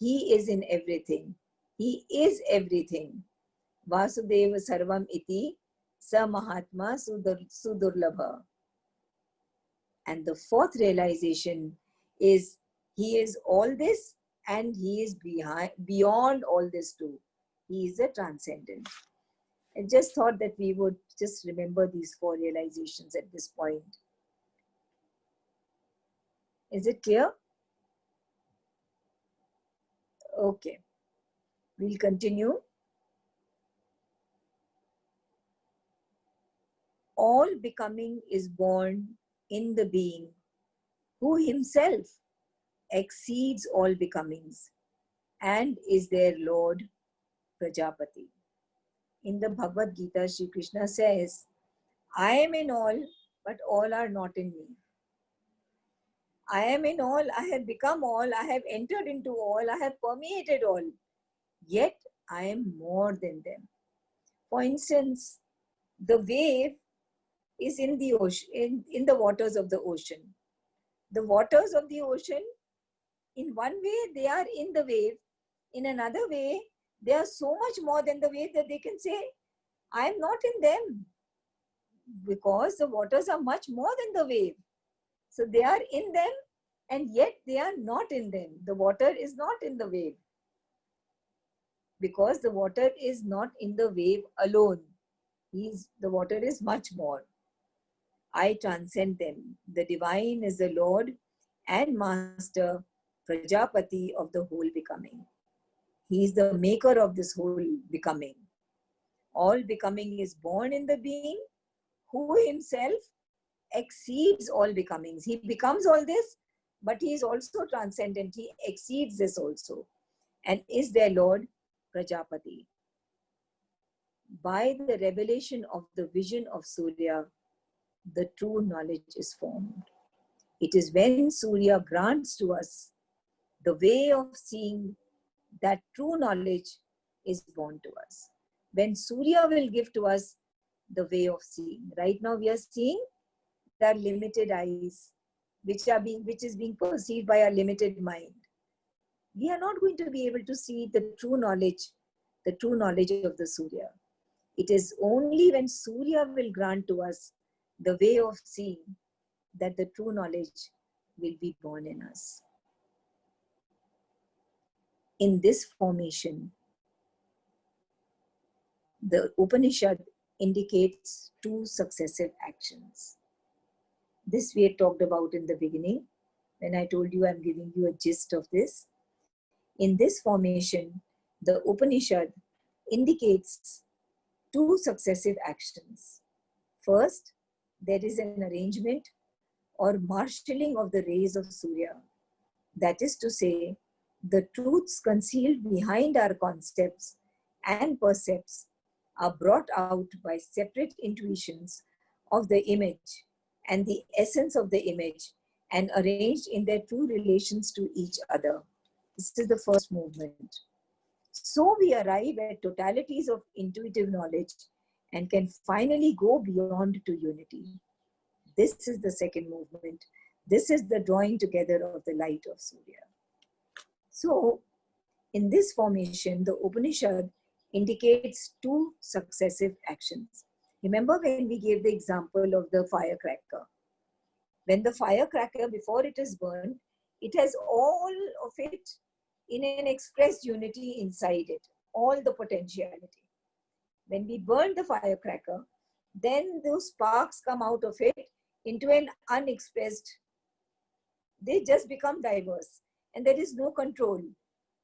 He is in everything. He is everything. Vasudeva Sarvam Iti Sa Mahatma Sudurlabha. And the fourth realization is he is all this and he is beyond all this too. He is the transcendent. I just thought that we would just remember these 4 realizations at this point. Is it clear? Okay, we'll continue. All becoming is born in the being who himself exceeds all becomings and is their Lord Prajapati. In the Bhagavad Gita, Sri Krishna says, I am in all, but all are not in me. I am in all, I have become all, I have entered into all, I have permeated all, yet I am more than them. For instance, the wave is in the ocean, in the waters of the ocean. The waters of the ocean, in one way, they are in the wave. In another way, they are so much more than the wave that they can say, I am not in them. Because the waters are much more than the wave. So they are in them and yet they are not in them. The water is not in the wave. Because the water is not in the wave alone. The water is much more. I transcend them. The divine is the Lord and Master, Prajapati of the whole becoming. He is the maker of this whole becoming. All becoming is born in the being who himself exceeds all becomings. He becomes all this, but he is also transcendent. He exceeds this also and is their Lord Prajapati. By the revelation of the vision of Surya, the true knowledge is formed. It is when Surya grants to us the way of seeing that true knowledge is born to us. When Surya will give to us the way of seeing. Right now we are seeing our limited eyes, which is being perceived by our limited mind. We are not going to be able to see the true knowledge of the Surya. It is only when Surya will grant to us the way of seeing that the true knowledge will be born in us. In this formation, the Upanishad indicates two successive actions. This we had talked about in the beginning when I told you I'm giving you a gist of this. In this formation, the Upanishad indicates two successive actions. First, there is an arrangement or marshalling of the rays of Surya. That is to say, the truths concealed behind our concepts and percepts are brought out by separate intuitions of the image and the essence of the image and arranged in their true relations to each other. This is the first movement. So we arrive at totalities of intuitive knowledge and can finally go beyond to unity. This is the second movement. This is the drawing together of the light of Surya. So in this formation, the Upanishad indicates two successive actions. Remember when we gave the example of the firecracker? When the firecracker, before it is burned, it has all of it in an expressed unity inside it, all the potentiality. When we burn the firecracker, then those sparks come out of it into an unexpressed, they just become diverse. And there is no control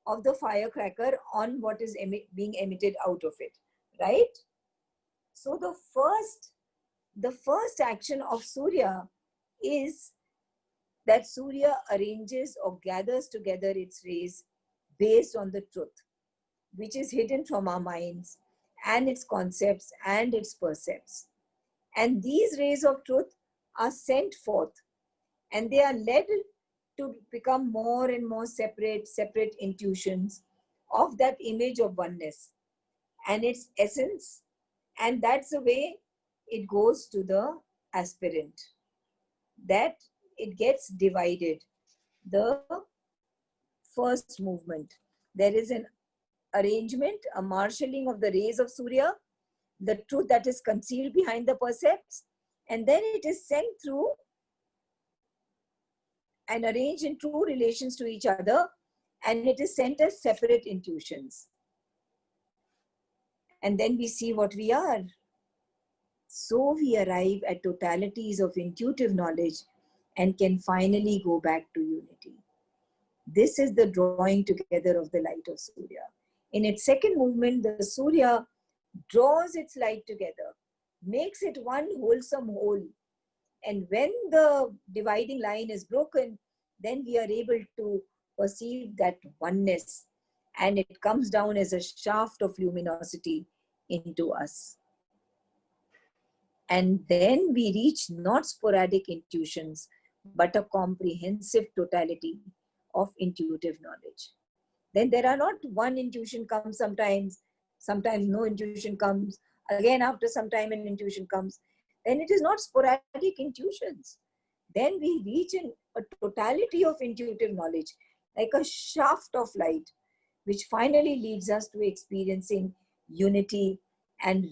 of the firecracker on what is being emitted out of it, right? So the first action of Surya is that Surya arranges or gathers together its rays based on the truth, which is hidden from our minds and its concepts and its percepts. And these rays of truth are sent forth and they are led to become more and more separate intuitions of that image of oneness and its essence. And that's the way it goes to the aspirant, that it gets divided. The first movement, there is an arrangement, a marshalling of the rays of Surya, the truth that is concealed behind the percepts, and then it is sent through and arranged in true relations to each other, and it is sent as separate intuitions. And then we see what we are. So we arrive at totalities of intuitive knowledge and can finally go back to unity. This is the drawing together of the light of Surya. In its second movement, the Surya draws its light together, makes it one wholesome whole. And when the dividing line is broken, then we are able to perceive that oneness, and it comes down as a shaft of luminosity into us. And then we reach not sporadic intuitions, but a comprehensive totality of intuitive knowledge. Then there are not one intuition comes sometimes no intuition comes, again after some time an intuition comes. Then it is not sporadic intuitions. Then we reach a totality of intuitive knowledge, like a shaft of light, which finally leads us to experiencing unity and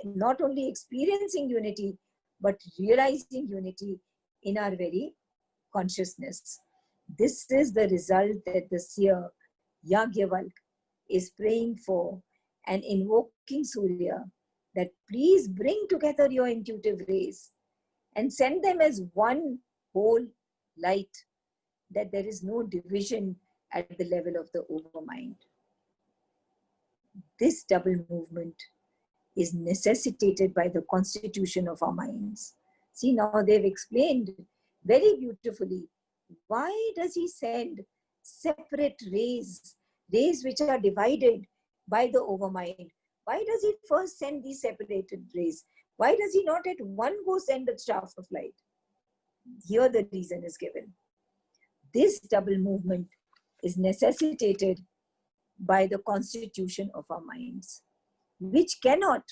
not only experiencing unity, but realizing unity in our very consciousness. This is the result that the seer Yagyavalk is praying for and invoking Surya, that please bring together your intuitive rays and send them as one whole light, that there is no division at the level of the overmind. This double movement is necessitated by the constitution of our minds. See, now they've explained very beautifully why does he send separate rays which are divided by the overmind. Why does he first send these separated rays? Why does he not at one go send the shaft of light? Here the reason is given. This double movement is necessitated by the constitution of our minds, which cannot,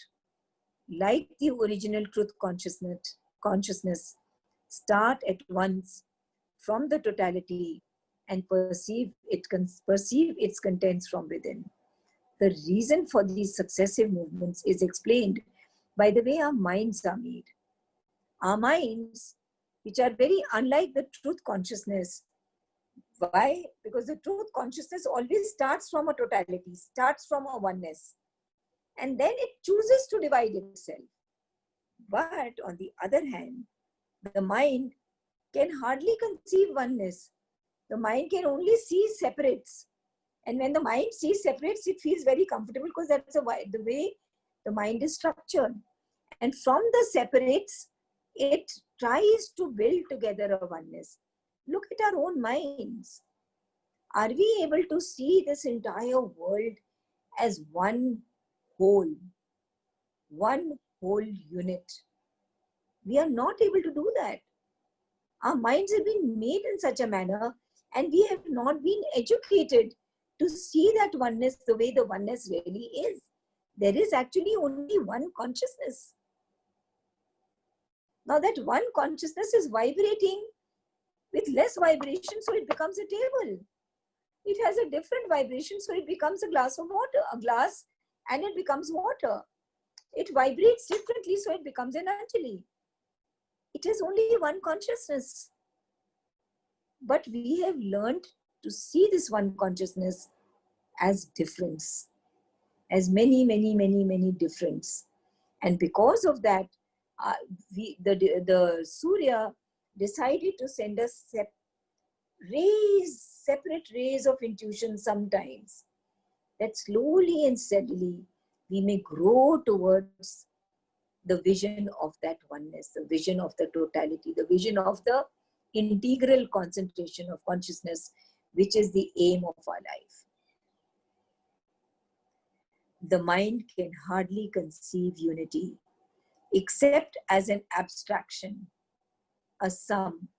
like the original truth consciousness, start at once from the totality and perceive its contents from within. The reason for these successive movements is explained by the way our minds are made. Our minds, which are very unlike the truth consciousness. Why? Because the truth consciousness always starts from a totality, starts from a oneness, and then it chooses to divide itself. But on the other hand, the mind can hardly conceive oneness. The mind can only see separates. And when the mind sees separates, it feels very comfortable because that's the way the mind is structured. And from the separates, it tries to build together a oneness. Look at our own minds. Are we able to see this entire world as one whole unit? We are not able to do that. Our minds have been made in such a manner, and we have not been educated to see that oneness the way the oneness really is. There is actually only one consciousness. Now that one consciousness is vibrating with less vibration, so it becomes a table. It has a different vibration, so it becomes a glass of water, and it becomes water. It vibrates differently, so it becomes an Anjali. It is only one consciousness. But we have learned to see this one consciousness as difference, as many difference. And because of that, the Surya decided to send us separate rays of intuition sometimes, that slowly and steadily we may grow towards the vision of that oneness, the vision of the totality, the vision of the integral concentration of consciousness, which is the aim of our life. The mind can hardly conceive unity except as an abstraction, a sum,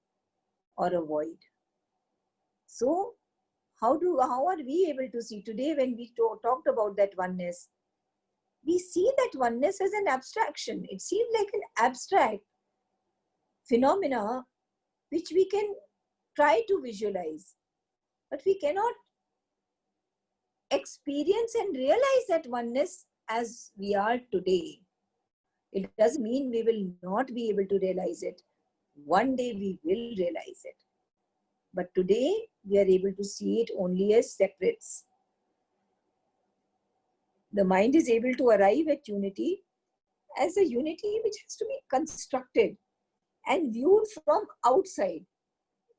or a void. So, how are we able to see? Today, when we talked about that oneness, we see that oneness as an abstraction. It seems like an abstract phenomena which we can try to visualize, but we cannot experience and realize that oneness as we are today. It doesn't mean we will not be able to realize it. One day we will realize it. But today we are able to see it only as separates. The mind is able to arrive at unity as a unity which has to be constructed and viewed from outside.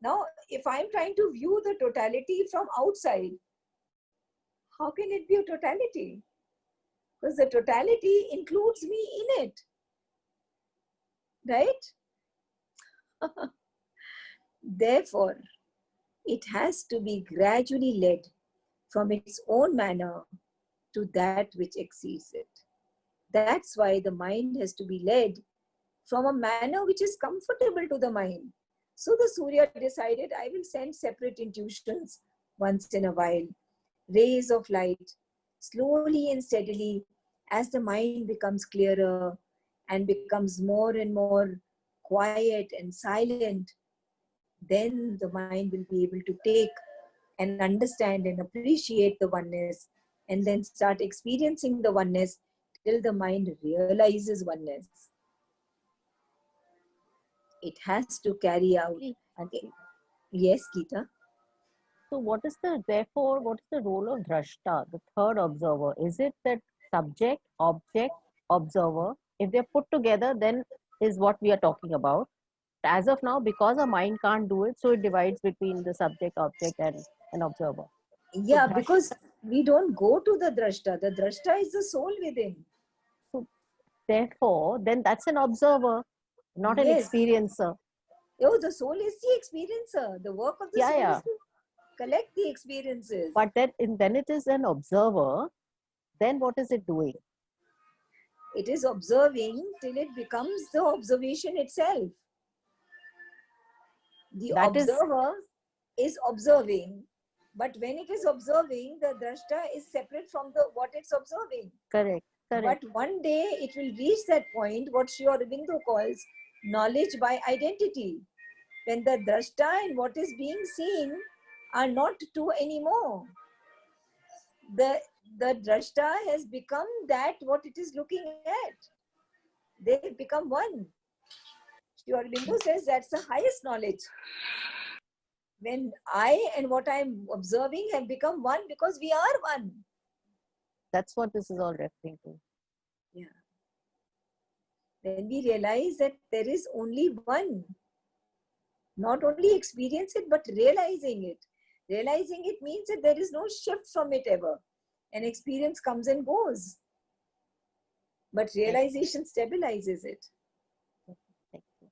Now, if I'm trying to view the totality from outside, how can it be a totality? Because the totality includes me in it, right? Therefore, it has to be gradually led from its own manner to that which exceeds it. That's why the mind has to be led from a manner which is comfortable to the mind. So the Surya decided, I will send separate intuitions once in a while, rays of light, slowly and steadily, as the mind becomes clearer and becomes more and more quiet and silent, then the mind will be able to take and understand and appreciate the oneness, and then start experiencing the oneness till the mind realizes oneness. It has to carry out. Auntie, Yes, Geeta. so what is the role of drashta, the third observer? Is it that subject, object, observer? If they're put together, then is what we are talking about. As of now, because our mind can't do it, so it divides between the subject, object, and an observer. So Yeah, because we don't go to the drashta. The drashta is the soul within. so therefore, then that's an observer, not an Yes. experiencer. Oh, the soul is the experiencer. The work of the soul Yeah. is to collect the experiences. But then it is an observer. Then what is it doing? It is observing till it becomes the observation itself. The That is observer is observing, but when it is observing, the drashta is separate from the what it's observing. correct. But one day it will reach that point, what Sri Aurobindo calls knowledge by identity, when the drashta and what is being seen are not two anymore. The drashta has become that what it is looking at. They become one. Sri Aurobindo says that's the highest knowledge. When I and what I'm observing have become one, because we are one. That's what this is all referring to. Yeah. When we realize that there is only one, not only experience it, but realizing it. Realizing it means that there is no shift from it ever. An experience comes and goes. But realization stabilizes it. Thank you.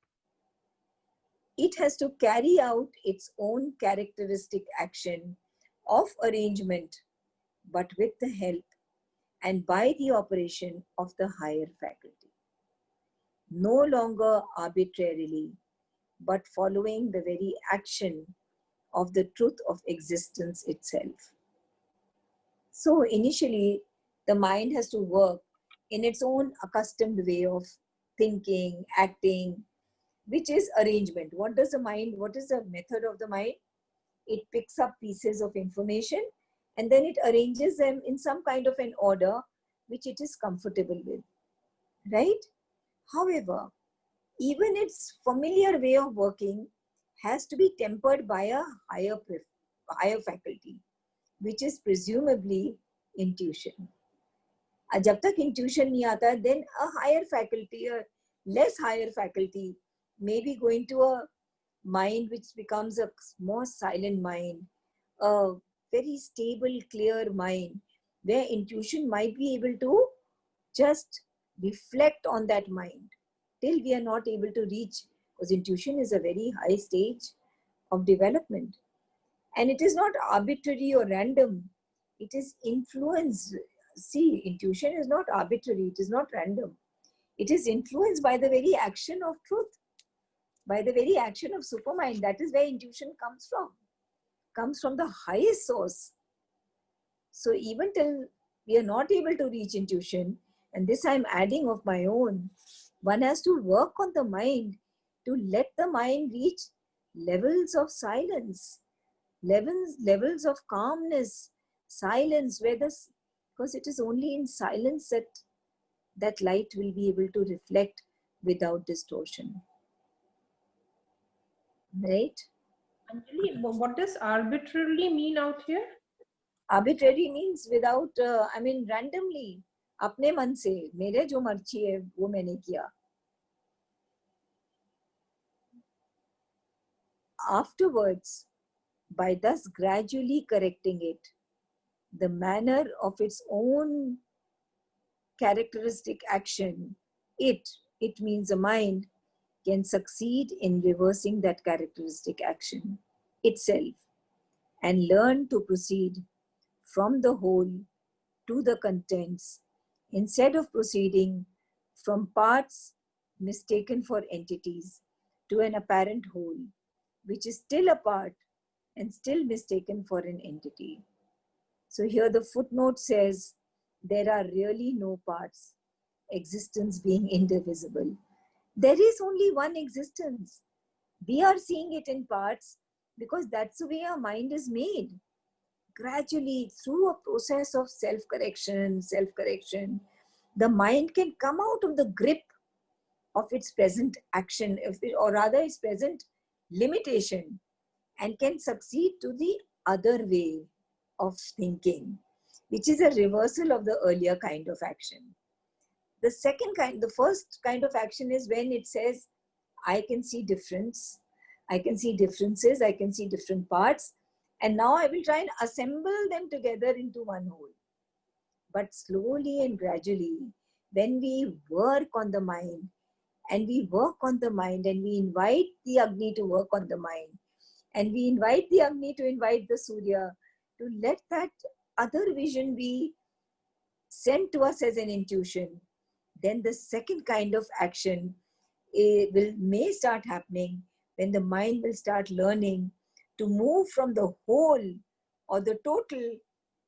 It has to carry out its own characteristic action of arrangement, but with the help and by the operation of the higher faculty. No longer arbitrarily, but following the very action of the truth of existence itself. So initially, the mind has to work in its own accustomed way of thinking, acting, which is arrangement. What is the method of the mind? It picks up pieces of information and then it arranges them in some kind of an order which it is comfortable with, right? However, even its familiar way of working has to be tempered by a higher faculty, which is presumably intuition. जब तक intuition नहीं आता, then a higher faculty, a less higher faculty, may be going to a mind which becomes a more silent mind, a very stable, clear mind, where intuition might be able to just reflect on that mind till we are not able to reach, because intuition is a very high stage of development. And it is not arbitrary or random. It is influenced. See, intuition is not arbitrary. It is not random. It is influenced by the very action of truth, by the very action of supermind. That is where intuition comes from the highest source. So even till we are not able to reach intuition, and this I'm adding of my own, one has to work on the mind to let the mind reach levels of silence, levels of calmness, silence, because it is only in silence that light will be able to reflect without distortion. Right? Anjali, what does arbitrarily mean out here? Arbitrary means without, randomly. अपने मन से, मेरे जो मर्जी है वो मैंने किया. afterwards, by thus gradually correcting it, the manner of its own characteristic action, it means a mind, can succeed in reversing that characteristic action itself and learn to proceed from the whole to the contents instead of proceeding from parts mistaken for entities to an apparent whole, which is still a part and still mistaken for an entity. So here the footnote says, there are really no parts, existence being indivisible. There is only one existence. We are seeing it in parts because that's the way our mind is made. Gradually, through a process of self-correction, the mind can come out of the grip of its present action, or rather its present limitation, and can succeed to the other way of thinking, which is a reversal of the earlier kind of action. The first kind of action is when it says, I can see difference, I can see differences, I can see different parts, and now I will try and assemble them together into one whole. But slowly and gradually, when we work on the mind, and we invite the Agni to work on the mind, and we invite the Agni to invite the Surya, to let that other vision be sent to us as an intuition, then the second kind of action may start happening when the mind will start learning to move from the whole or the total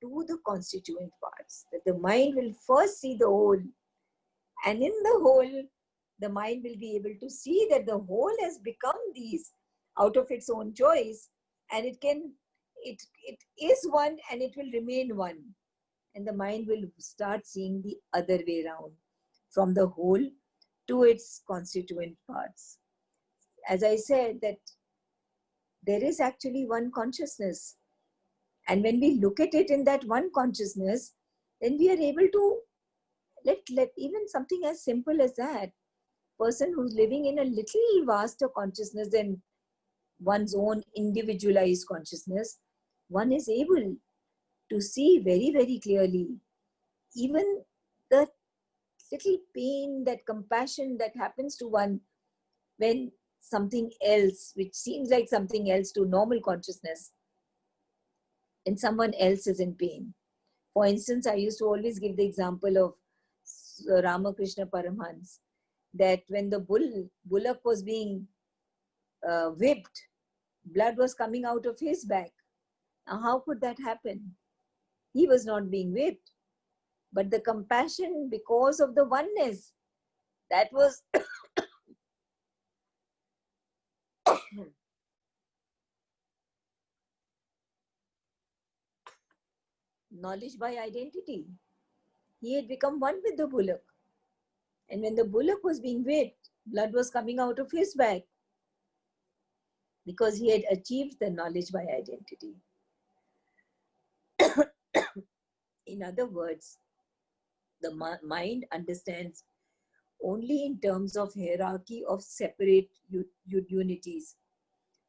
to the constituent parts. That the mind will first see the whole, and in the whole, the mind will be able to see that the whole has become these out of its own choice, and it is one and it will remain one. And the mind will start seeing the other way around, from the whole to its constituent parts. As I said, that there is actually one consciousness. And when we look at it in that one consciousness, then we are able to let even something as simple as that, person who's living in a little vaster consciousness than one's own individualized consciousness, one is able to see very, very clearly even the little pain, that compassion that happens to one when something else, which seems like something else to normal consciousness, and someone else is in pain. For instance, I used to always give the example of Ramakrishna Paramhans, that when the bullock was being whipped, blood was coming out of his back. Now, how could that happen? He was not being whipped. But the compassion, because of the oneness, that was knowledge by identity. He had become one with the bullock. And when the bullock was being whipped, blood was coming out of his back because he had achieved the knowledge by identity. In other words, the mind understands only in terms of hierarchy of separate unities.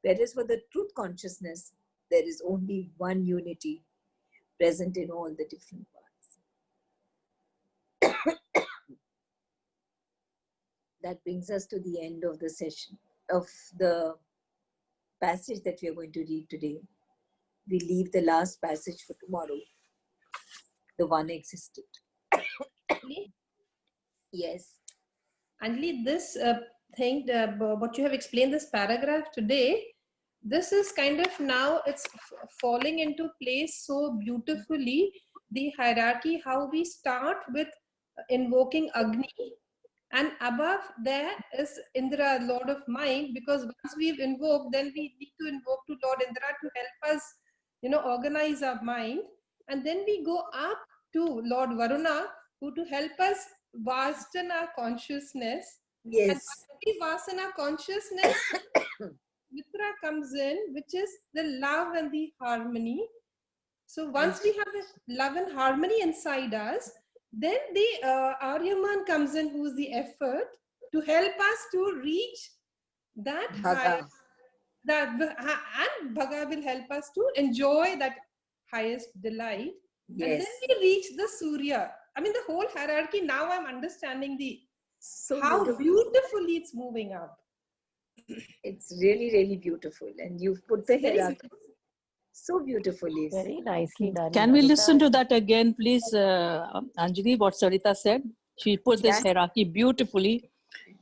Whereas for the truth consciousness, there is only one unity present in all the different parts. That brings us to the end of the session, of the passage that we are going to read today. We leave the last passage for tomorrow. The one existed. Yes. Anjali, this thing, what you have explained, this paragraph today, this is kind of now it's falling into place so beautifully. The hierarchy, how we start with invoking Agni, and above there is Indra, Lord of Mind, because once we've invoked, then we need to invoke to Lord Indra to help us, organize our mind. And then we go up to Lord Varuna, who to help us vasten our consciousness. Yes. And once we vasten our consciousness, Mitra comes in, which is the love and the harmony. So once we have the love and harmony inside us, then the Aryaman comes in, who's the effort to help us to reach that high. And Bhaga will help us to enjoy that highest delight. And then Yes. we reach the Surya. I mean, the whole hierarchy, now I'm understanding So how beautiful. beautifully it's moving up. It's really, really beautiful. And you've put the Very hierarchy so beautifully. Very nicely done. Can we Sarita. listen to that again, please, Anjali, what Sarita said? She put this Yes. hierarchy beautifully.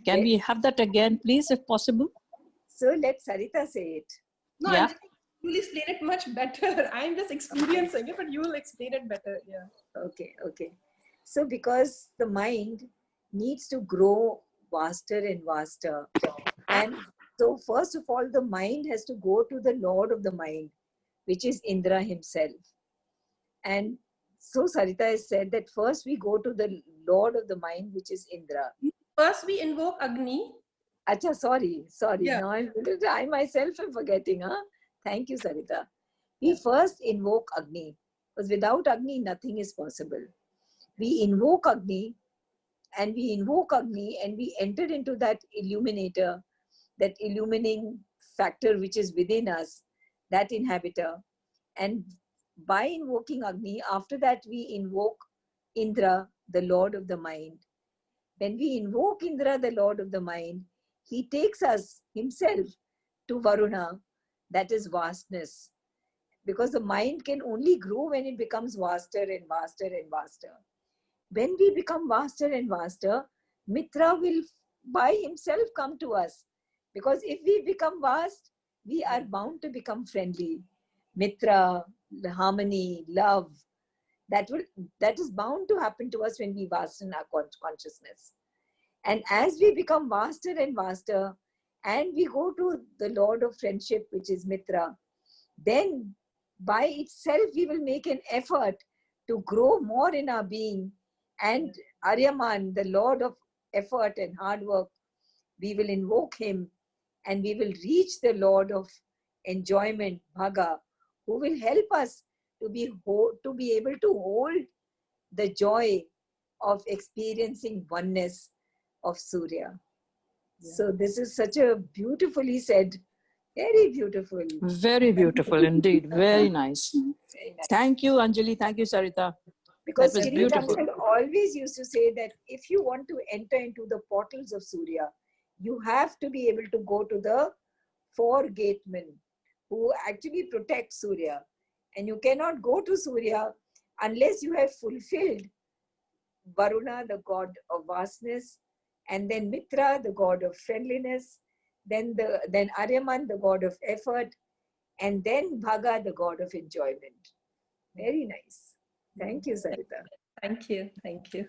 Can we have that again, please, if possible? So let Sarita say it. No, Yeah. Anjali, you'll explain it much better. I'm just experiencing it, but you will explain it better. Yeah. Okay, okay. So because the mind needs to grow vaster and vaster. And so first of all, the mind has to go to the Lord of the mind, which is Indra himself. And so Sarita has said that first we go to the Lord of the mind, which is Indra. First, we invoke Agni. Acha, sorry. Yeah. Now I myself am forgetting. Huh? Thank you, Sarita. We first invoke Agni, because without Agni, nothing is possible. We invoke Agni, and we enter into that illuminator, that illumining factor which is within us, that inhabitor. And by invoking Agni, after that we invoke Indra, the Lord of the mind. When we invoke Indra, the Lord of the mind, he takes us himself to Varuna, that is vastness. Because the mind can only grow when it becomes vaster and vaster and vaster. When we become vaster and vaster, Mitra will by himself come to us. Because if we become vast, we are bound to become friendly. Mitra, harmony, love, that is bound to happen to us when we vasten our consciousness. And as we become vaster and vaster, and we go to the Lord of friendship, which is Mitra, then by itself we will make an effort to grow more in our being. And Aryaman, the Lord of effort and hard work, we will invoke him, and we will reach the Lord of enjoyment, Bhaga, who will help us to be able to hold the joy of experiencing oneness of Surya. Yeah. So this is such a beautifully said, very beautiful. Very beautiful indeed. Very nice. Very nice. Thank you, Anjali. Thank you, Sarita. Because That was Kirit beautiful. Uncle always used to say that if you want to enter into the portals of Surya, you have to be able to go to the 4 gatemen who actually protect Surya. And you cannot go to Surya unless you have fulfilled Varuna, the god of vastness, and then Mitra, the god of friendliness, then Aryaman, the god of effort, and then Bhaga, the god of enjoyment. Very nice. Thank you, Sarita. Thank you. Thank you.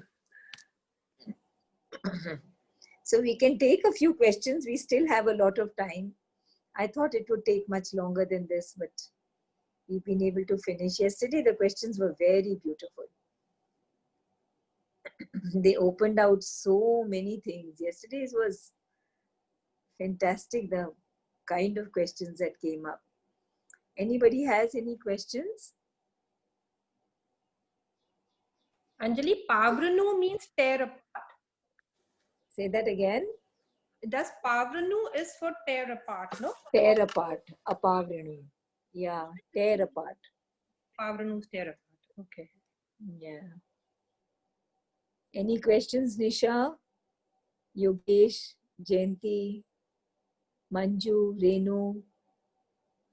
So we can take a few questions. We still have a lot of time. I thought it would take much longer than this, but we've been able to finish. Yesterday, the questions were very beautiful. They opened out so many things. Yesterday's was fantastic, the kind of questions that came up. Anybody has any questions? Anjali, Pavranu means tear apart. Say that again. Does Pavranu is for tear apart, no? Tear apart. Apavranu. Yeah, tear apart. Pavranu is tear apart. Okay. Yeah. Any questions, Nisha? Yogesh, Jayanti, Manju, Renu,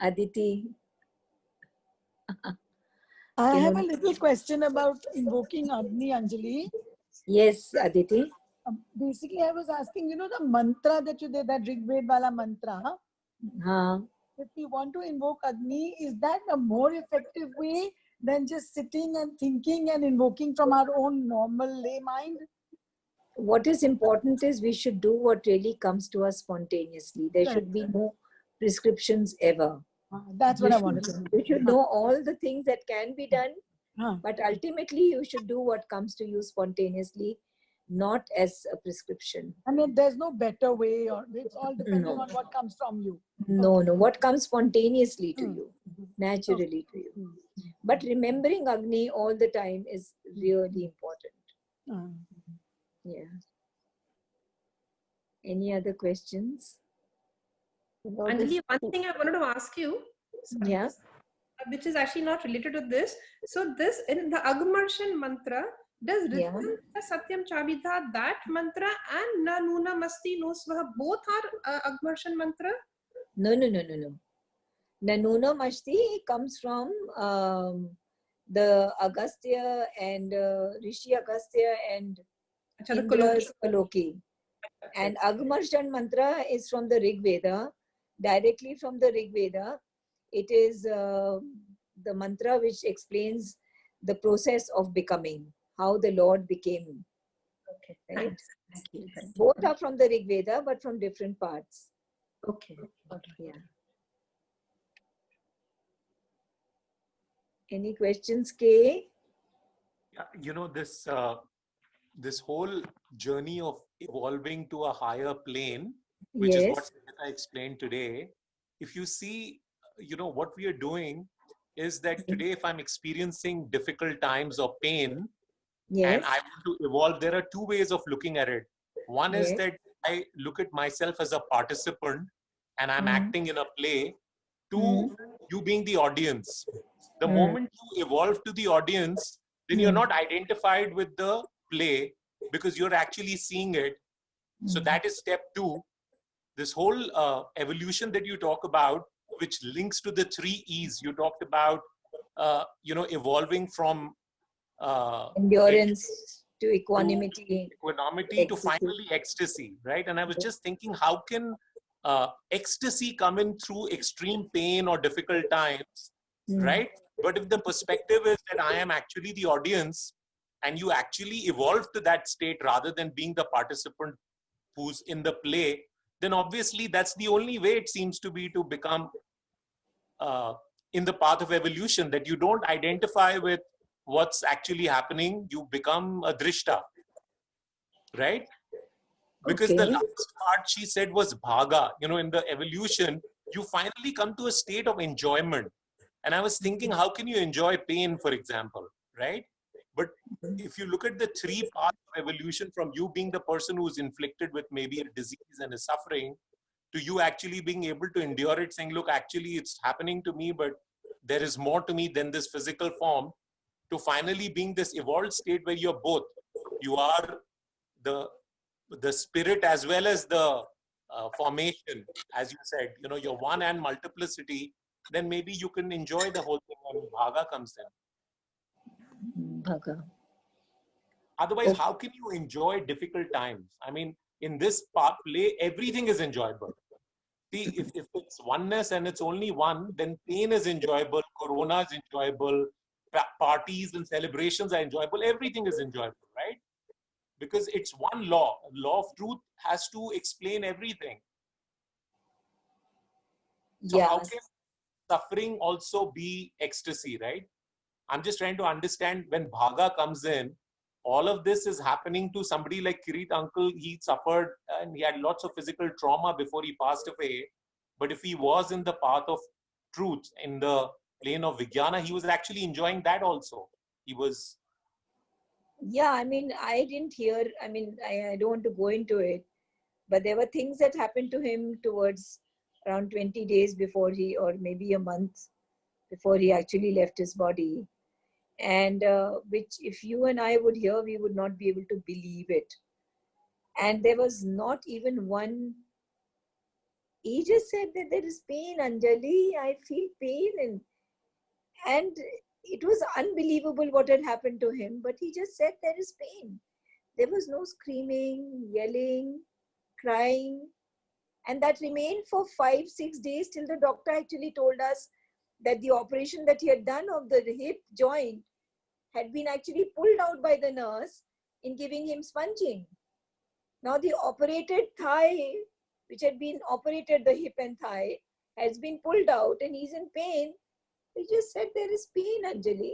Aditi? I Can have a only- little question about invoking Agni, Anjali. Yes, Aditi. Basically, I was asking, the mantra that you did, that Rigved wala mantra, Huh. if we want to invoke Agni, is that a more effective way than just sitting and thinking and invoking from our own normal lay mind? What is important is we should do what really comes to us spontaneously. There should be no prescriptions ever. That's what I wanted to know. You should know all the things that can be done, Huh. but ultimately you should do what comes to you spontaneously, not as a prescription. I mean, there's no better way, or it's all depending No. on what comes from you. No, what comes spontaneously to Mm. you, naturally to you. Mm. But remembering Agni all the time is really important. Yeah. Any other questions? know, Anjali, this, one thing I wanted to ask you, Yeah. which is actually not related to this. So this in the Agmarshan mantra, does Yeah. Ritvam Satyam Chabidha, that mantra, and Na Nuna Masti No Swaha, both are Agmarshan mantra? No. Nanuna Mashti comes from the Agastya and Rishi Agastya and Acha, the Indra's colloquial. Kaloki. And Agmarshan mantra is from the Rig Veda, directly from the Rig Veda. It is the mantra which explains the process of becoming, how the Lord became. Okay, Right? thanks. Thank you. Thank you. Both are from the Rig Veda, but from different parts. Okay. Yeah. Any questions, Kay? Yeah, you know, this whole journey of evolving to a higher plane, which is what Yes. I explained today. If you see, you know, what we are doing is that today, if I'm experiencing difficult times or pain, and Yes. I want to evolve, there are two ways of looking at it. One is Yes. that I look at myself as a participant and I'm acting in a play. Two, you being the audience. The moment you evolve to the audience, then you're not identified with the play because you're actually seeing it. So that is step two. This whole evolution that you talk about, which links to the 3 E's you talked about, you know, evolving from Endurance to equanimity. equanimity to Ecstasy. finally ecstasy, right? And I was just thinking, how can ecstasy come in through extreme pain or difficult times, right? But if the perspective is that I am actually the audience and you actually evolve to that state rather than being the participant who's in the play, then obviously that's the only way it seems to be to become in the path of evolution, that you don't identify with what's actually happening, you become a drishta, right? Because the Okay. last part she said was bhaga, you know, in the evolution, you finally come to a state of enjoyment. And I was thinking, how can you enjoy pain, for example, right? But if you look at the 3 parts of evolution, from you being the person who's inflicted with maybe a disease and is suffering, to you actually being able to endure it, saying, look, actually it's happening to me, but there is more to me than this physical form, to finally being this evolved state where you're both. You are the spirit as well as the formation, as you said, you know, you're one and multiplicity, then maybe you can enjoy the whole thing and bhaga comes in. Bhaga. Otherwise, how can you enjoy difficult times? I mean, in this play, everything is enjoyable. See, if it's oneness and it's only one, then pain is enjoyable, corona is enjoyable, parties and celebrations are enjoyable, everything is enjoyable, right? Because it's one law. Law of truth has to explain everything. So how Yes. can suffering also be ecstasy, right? I'm just trying to understand, when bhaga comes in, all of this is happening to somebody like Kirit uncle. He suffered and he had lots of physical trauma before he passed away. But if he was in the path of truth, in the plane of Vijnana, he was actually enjoying that also. He was. Yeah, I mean, I didn't hear, I don't want to go into it, but there were things that happened to him towards around 20 days before he, or maybe a month before he actually left his body. And which, if you and I would hear, we would not be able to believe it. And there was not even one. He just said that there is pain, Anjali. I feel pain, and it was unbelievable what had happened to him. But he just said there is pain. There was no screaming, yelling, crying, and that remained for 5-6 days till the doctor actually told us that the operation that he had done of the hip joint had been actually pulled out by the nurse in giving him sponging. Now the operated thigh, which had been operated, the hip and thigh, has been pulled out and he's in pain. He just said there is pain, Anjali.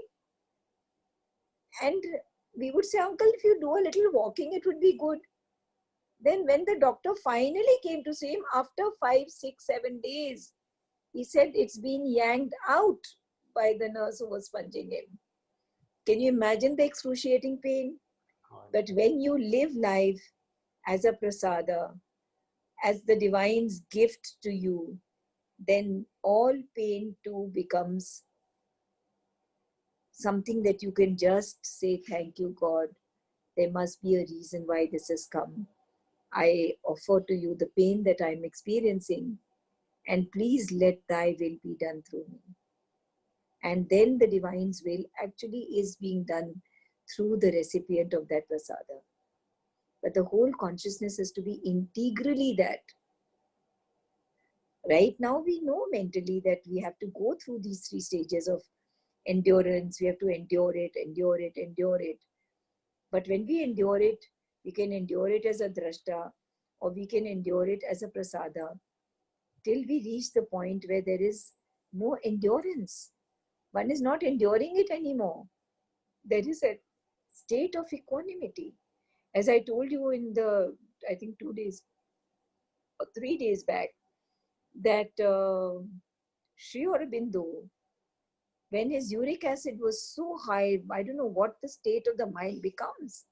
And we would say, uncle, if you do a little walking, it would be good. Then when the doctor finally came to see him after 5, 6, 7 days, he said it's been yanked out by the nurse who was sponging him. Can you imagine the excruciating pain? But when you live life as a prasada, as the divine's gift to you, then all pain too becomes something that you can just say, thank you, God. There must be a reason why this has come. I offer to you the pain that I'm experiencing, and please let thy will be done through me. And then the divine's will actually is being done through the recipient of that prasada. But the whole consciousness is to be integrally that. Right now we know mentally that we have to go through these 3 stages of endurance. We have to endure it, endure it, endure it. But when we endure it, we can endure it as a drashta, or we can endure it as a prasada, till we reach the point where there is no endurance. One is not enduring it anymore. There is a state of equanimity. As I told you in the, I think 2 days or 3 days back, that Sri Aurobindo, when his uric acid was so high, I don't know what the state of the mind becomes.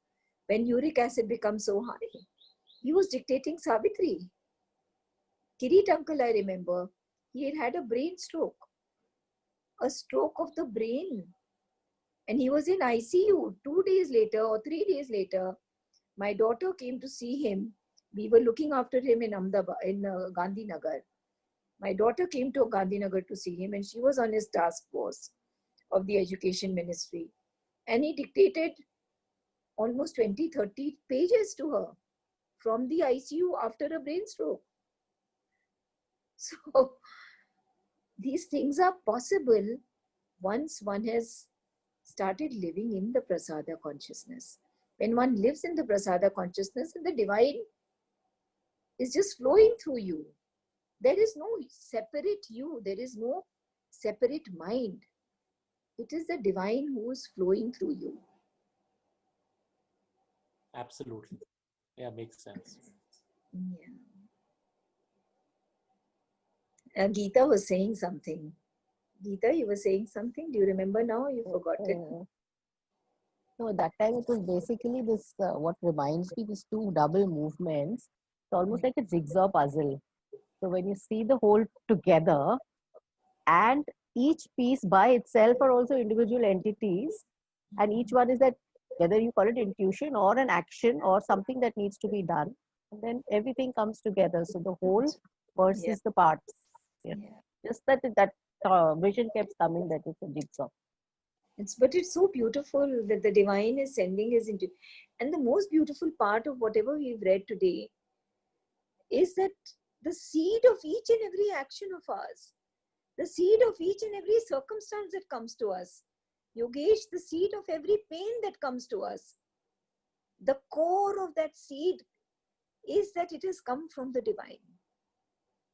When uric acid becomes so high, he was dictating Savitri. Kirit uncle, I remember, he had had a brain stroke, a stroke of the brain. And he was in ICU. 2 days later or 3 days later, my daughter came to see him. We were looking after him in Ahmedabad, in Gandhinagar. My daughter came to Gandhinagar to see him, and she was on his task force of the education ministry. And he dictated almost 20-30 pages to her from the ICU after a brain stroke. So these things are possible once one has started living in the prasada consciousness. When one lives in the prasada consciousness, and the divine is just flowing through you. There is no separate you. There is no separate mind. It is the divine who is flowing through you. Absolutely. Yeah, makes sense. Yeah. Geeta was saying something. Geeta, you were saying something. Do you remember now? You forgot it. No, that time it was basically this, what reminds me, these 2 double movements. It's almost like a jigsaw puzzle. So when you see the whole together, and each piece by itself are also individual entities, and each one is that, whether you call it intuition or an action or something that needs to be done, and then everything comes together. So the whole versus the parts. Yeah. Just that vision kept coming, that it's a jigsaw. But it's so beautiful that the divine is sending us into. And the most beautiful part of whatever we've read today is that the seed of each and every action of ours, the seed of each and every circumstance that comes to us, Yogesh, the seed of every pain that comes to us, the core of that seed is that it has come from the divine.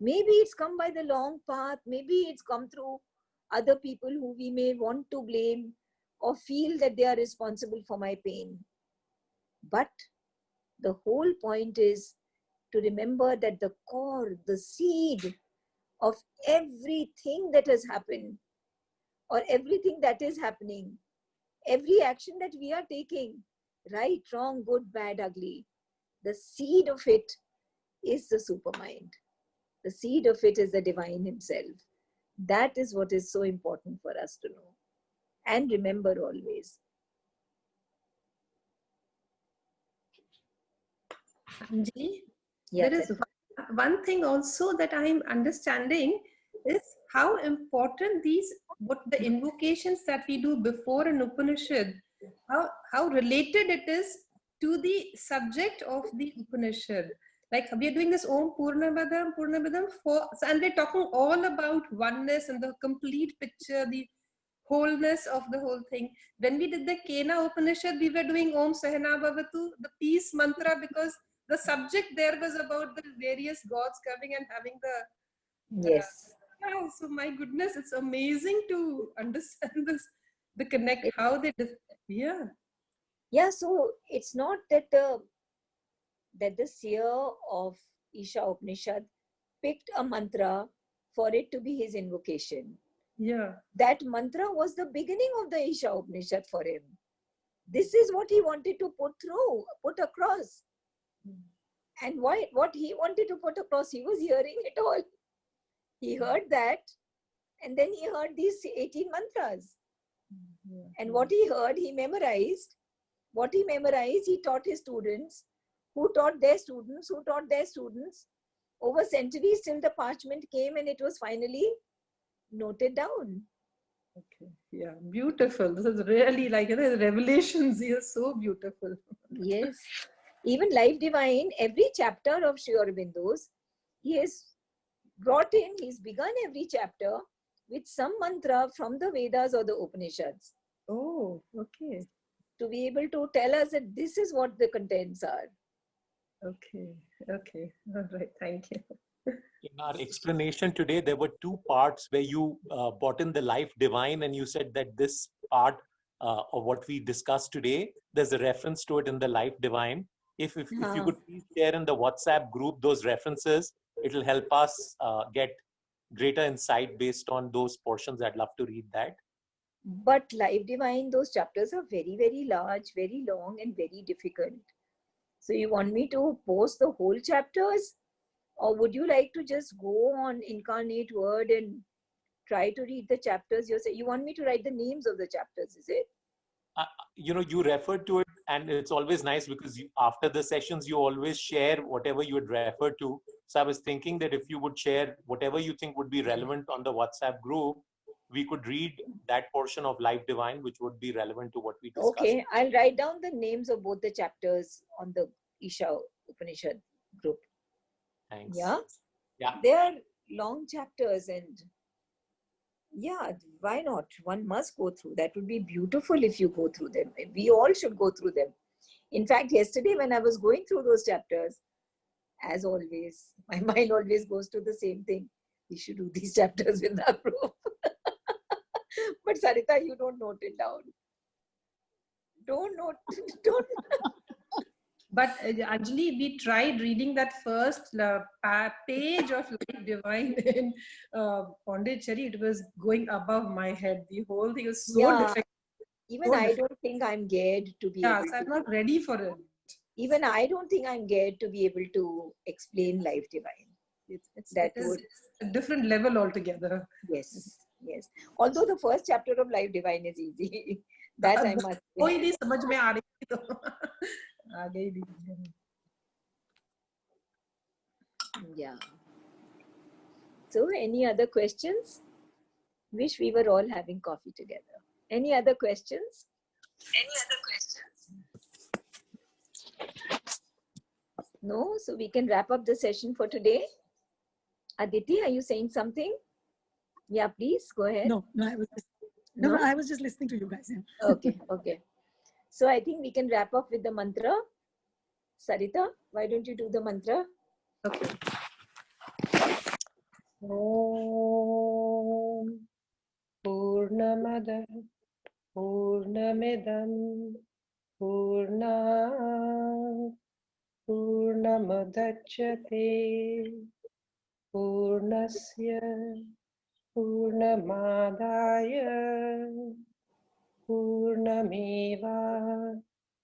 Maybe it's come by the long path, maybe it's come through other people who we may want to blame or feel that they are responsible for my pain. But the whole point is to remember that the core, the seed of everything that has happened, or everything that is happening, every action that we are taking, right, wrong, good, bad, ugly, the seed of it is the supermind. The seed of it is the divine himself. That is what is so important for us to know and remember always. Anjali, Yes, there is one thing also that I am understanding is how important what the invocations that we do before an Upanishad, how related it is to the subject of the Upanishad. Like we are doing this Om Purnamidam and we're talking all about oneness and the complete picture, the wholeness of the whole thing. When we did the Kena Upanishad, we were doing Om Sahana Bhavatu, the peace mantra, because the subject there was about the various gods coming and having the yes. yeah. So my goodness, it's amazing to understand this, the connect, how they Yeah, so it's not that the seer of Isha Upanishad picked a mantra for it to be his invocation. Yeah. That mantra was the beginning of the Isha Upanishad for him. This is what he wanted to put across. And what he wanted to put across, he was hearing it all. He heard that, and then he heard these 18 mantras. And what he heard, he memorized. What he memorized, he taught his students, who taught their students, who taught their students. Over centuries till the parchment came and it was finally noted down. Okay. Yeah, beautiful. This is really like, revelations here, so beautiful. Yes. Even Life Divine, every chapter of Sri Aurobindo's, he has brought in, he's begun every chapter with some mantra from the Vedas or the Upanishads. Oh, okay. To be able to tell us that this is what the contents are. Okay. Okay. All right. Thank you. In our explanation today, there were two parts where you brought in the Life Divine, and you said that this part of what we discussed today, there's a reference to it in the Life Divine. If you could please share in the WhatsApp group those references, it'll help us get greater insight based on those portions. I'd love to read that. But Life Divine, those chapters are very, very large, very long, and very difficult. So you want me to post the whole chapters? Or would you like to just go on Incarnate Word and try to read the chapters yourself? You want me to write the names of the chapters, is it? You referred to it, and it's always nice because after the sessions, you always share whatever you had referred to. So I was thinking that if you would share whatever you think would be relevant on the WhatsApp group, we could read that portion of Life Divine, which would be relevant to what we discussed. Okay, I'll write down the names of both the chapters on the Isha Upanishad group. Thanks. Yeah? Yeah. They are long chapters, and yeah, why not? One must go through. That would be beautiful if you go through them. We all should go through them. In fact, yesterday when I was going through those chapters, as always, my mind always goes to the same thing. We should do these chapters with our group. But Sarita, you don't note it down. Don't. But actually, we tried reading that first page of Life Divine in Pondicherry. It was going above my head. The whole thing was so difficult. Even I don't think I'm geared to be able so I'm not ready for it. Even I don't think I'm geared to be able to explain Life Divine. It's a different level altogether. Yes. Although the first chapter of Life Divine is easy. That I must say. Yeah. So, any other questions? Wish we were all having coffee together. Any other questions? No? So, we can wrap up the session for today. Aditi, are you saying something? Yeah, please go ahead. No, I was just listening to you guys. Yeah. Okay. So I think we can wrap up with the mantra. Sarita, why don't you do the mantra? Okay. Om Purnamada Purnamidam Purnat Purnamadachyate Purnasya Purnamadaya Purnameva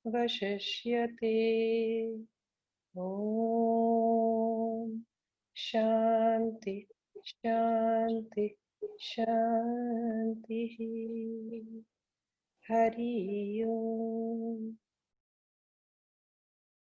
Vashishyate. Om Shanti Shanti Shanti Hari Om.